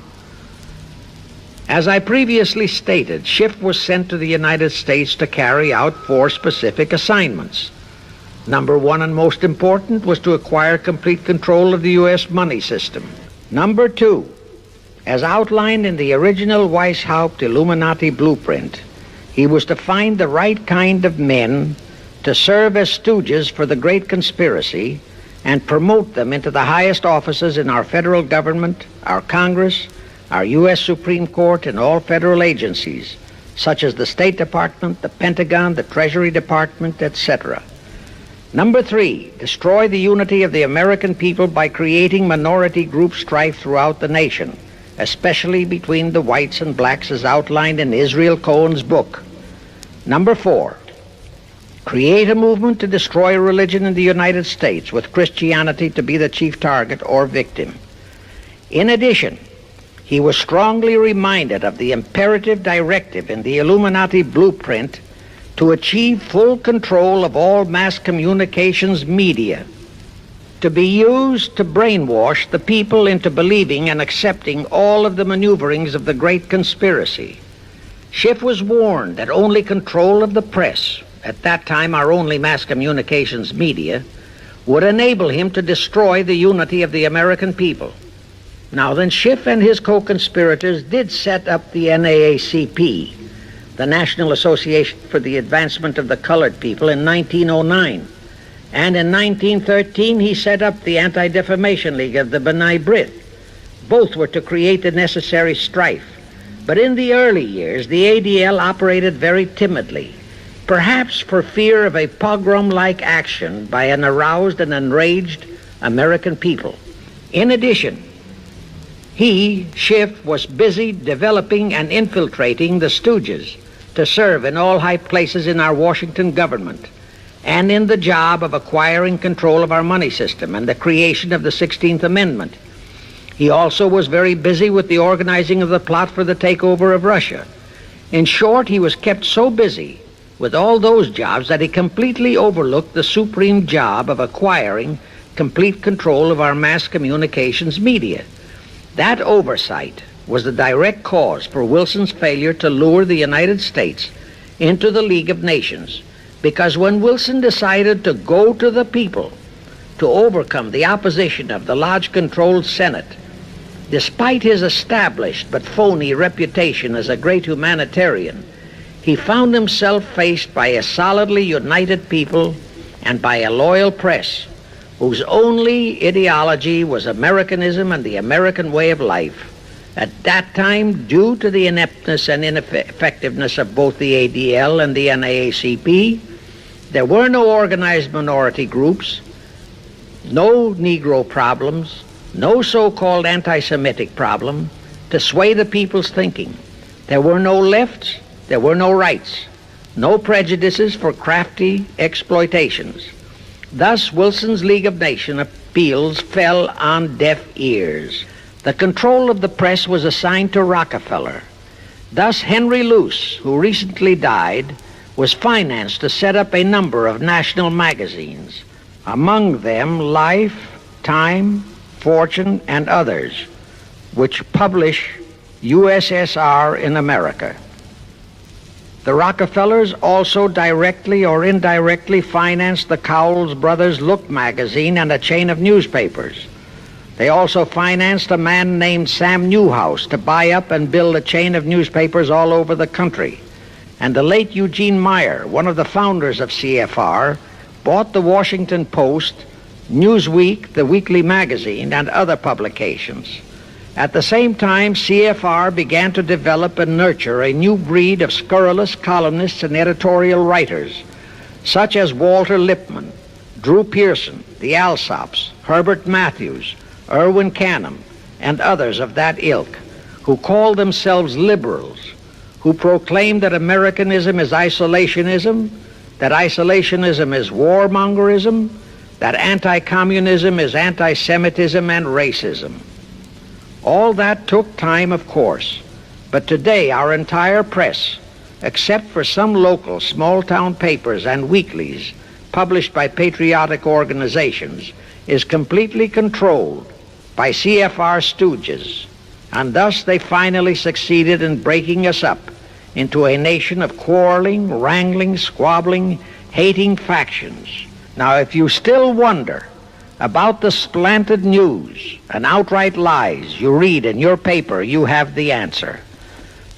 As I previously stated, Schiff was sent to the United States to carry out 4 specific assignments. Number 1 and most important was to acquire complete control of the U.S. money system. Number 2, as outlined in the original Weishaupt Illuminati blueprint, he was to find the right kind of men to serve as stooges for the great conspiracy and promote them into the highest offices in our federal government, our Congress, our U.S. Supreme Court, and all federal agencies, such as the State Department, the Pentagon, the Treasury Department, etc. Number 3, destroy the unity of the American people by creating minority group strife throughout the nation, especially between the whites and blacks as outlined in Israel Cohen's book. Number 4, create a movement to destroy religion in the United States, with Christianity to be the chief target or victim. In addition, he was strongly reminded of the imperative directive in the Illuminati blueprint to achieve full control of all mass communications media, to be used to brainwash the people into believing and accepting all of the maneuverings of the great conspiracy. Schiff was warned that only control of the press, at that time our only mass communications media, would enable him to destroy the unity of the American people. Now then, Schiff and his co-conspirators did set up the NAACP, the National Association for the Advancement of the Colored People, in 1909. And in 1913 he set up the Anti-Defamation League of the B'nai B'rith. Both were to create the necessary strife. But in the early years, the ADL operated very timidly, perhaps for fear of a pogrom-like action by an aroused and enraged American people. In addition, Schiff, was busy developing and infiltrating the stooges to serve in all high places in our Washington government and in the job of acquiring control of our money system and the creation of the 16th Amendment. He also was very busy with the organizing of the plot for the takeover of Russia. In short, he was kept so busy with all those jobs that he completely overlooked the supreme job of acquiring complete control of our mass communications media. That oversight was the direct cause for Wilson's failure to lure the United States into the League of Nations, because when Wilson decided to go to the people to overcome the opposition of the Lodge-controlled Senate, despite his established but phony reputation as a great humanitarian, he found himself faced by a solidly united people and by a loyal press whose only ideology was Americanism and the American way of life. At that time, due to the ineptness and ineffectiveness of both the ADL and the NAACP, there were no organized minority groups, no Negro problems, no so-called anti-Semitic problem to sway the people's thinking. There were no lefts, there were no rights, no prejudices for crafty exploitations. Thus, Wilson's League of Nations appeals fell on deaf ears. The control of the press was assigned to Rockefeller. Thus, Henry Luce, who recently died, was financed to set up a number of national magazines, among them Life, Time, Fortune, and others, which publish USSR in America. The Rockefellers also directly or indirectly financed the Cowles Brothers Look magazine and a chain of newspapers. They also financed a man named Sam Newhouse to buy up and build a chain of newspapers all over the country. And the late Eugene Meyer, one of the founders of CFR, bought the Washington Post, Newsweek, the weekly magazine, and other publications. At the same time, CFR began to develop and nurture a new breed of scurrilous columnists and editorial writers, such as Walter Lippmann, Drew Pearson, the Alsops, Herbert Matthews, Irwin Canham, and others of that ilk, who called themselves liberals, who proclaimed that Americanism is isolationism, that isolationism is warmongerism, that anti-communism is anti-Semitism and racism. All that took time, of course, but today our entire press, except for some local small-town papers and weeklies published by patriotic organizations, is completely controlled by CFR stooges, and thus they finally succeeded in breaking us up into a nation of quarreling, wrangling, squabbling, hating factions. Now, if you still wonder about the slanted news and outright lies you read in your paper, you have the answer.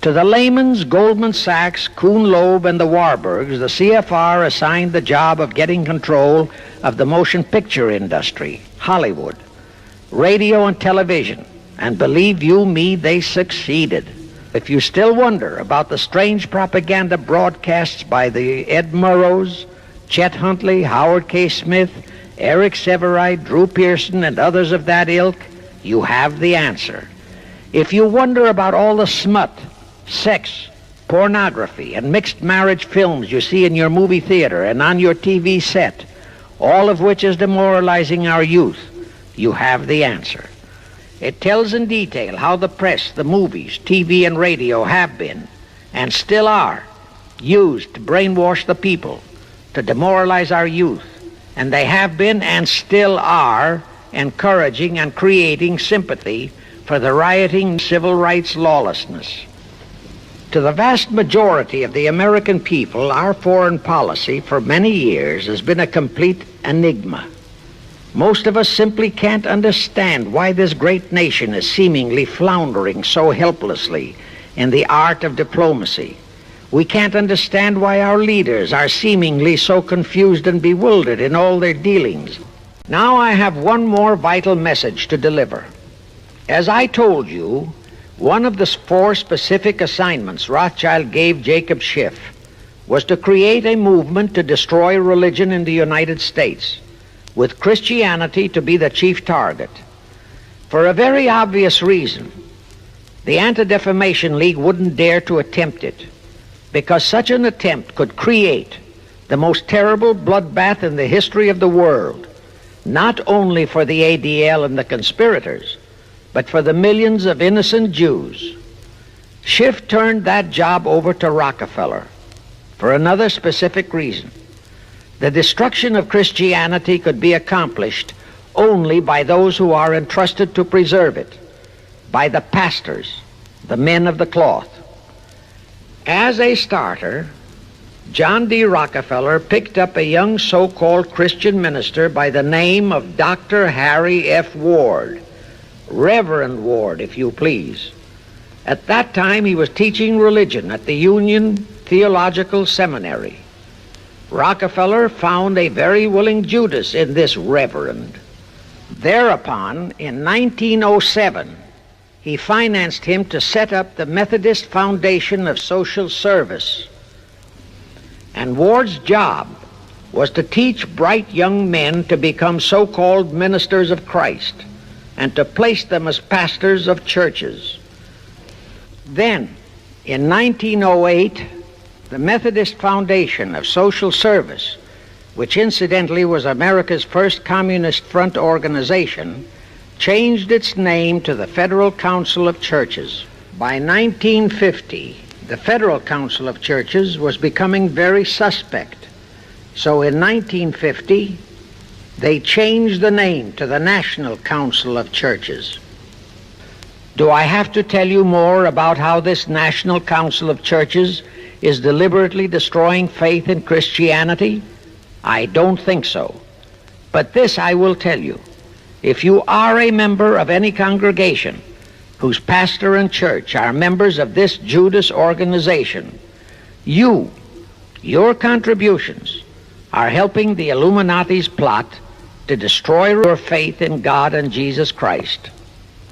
To the Lehmans, Goldman Sachs, Kuhn Loeb, and the Warburgs, the CFR assigned the job of getting control of the motion picture industry, Hollywood, radio and television, and believe you me, they succeeded. If you still wonder about the strange propaganda broadcasts by the Ed Murrows, Chet Huntley, Howard K. Smith, Eric Severide, Drew Pearson, and others of that ilk, you have the answer. If you wonder about all the smut, sex, pornography, and mixed marriage films you see in your movie theater and on your TV set, all of which is demoralizing our youth, you have the answer. It tells in detail how the press, the movies, TV, and radio have been, and still are, used to brainwash the people, to demoralize our youth, and they have been and still are encouraging and creating sympathy for the rioting civil rights lawlessness. To the vast majority of the American people, our foreign policy for many years has been a complete enigma. Most of us simply can't understand why this great nation is seemingly floundering so helplessly in the art of diplomacy. We can't understand why our leaders are seemingly so confused and bewildered in all their dealings. Now I have one more vital message to deliver. As I told you, One of the 4 specific assignments Rothschild gave Jacob Schiff was to create a movement to destroy religion in the United States, with Christianity to be the chief target. For a very obvious reason, the Anti-Defamation League wouldn't dare to attempt it, because such an attempt could create the most terrible bloodbath in the history of the world, not only for the ADL and the conspirators, but for the millions of innocent Jews. Schiff turned that job over to Rockefeller for another specific reason. The destruction of Christianity could be accomplished only by those who are entrusted to preserve it, by the pastors, the men of the cloth. As a starter, John D. Rockefeller picked up a young so-called Christian minister by the name of Dr. Harry F. Ward, Reverend Ward, if you please. At that time, he was teaching religion at the Union Theological Seminary. Rockefeller found a very willing Judas in this reverend. Thereupon, in 1907, he financed him to set up the Methodist Foundation of Social Service. And Ward's job was to teach bright young men to become so-called ministers of Christ and to place them as pastors of churches. Then, in 1908, the Methodist Foundation of Social Service, which incidentally was America's first Communist Front organization, changed its name to the Federal Council of Churches. By 1950, the Federal Council of Churches was becoming very suspect. So in 1950, they changed the name to the National Council of Churches. Do I have to tell you more about how this National Council of Churches is deliberately destroying faith in Christianity? I don't think so. But this I will tell you. If you are a member of any congregation whose pastor and church are members of this Judas organization, your contributions are helping the Illuminati's plot to destroy your faith in God and Jesus Christ.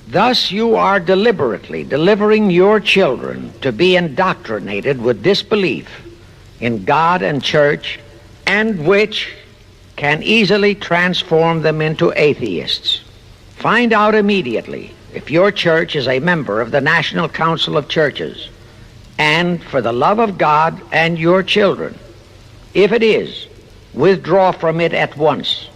Thus you are deliberately delivering your children to be indoctrinated with disbelief in God and church, and which can easily transform them into atheists. Find out immediately if your church is a member of the National Council of Churches, and for the love of God and your children, if it is, withdraw from it at once.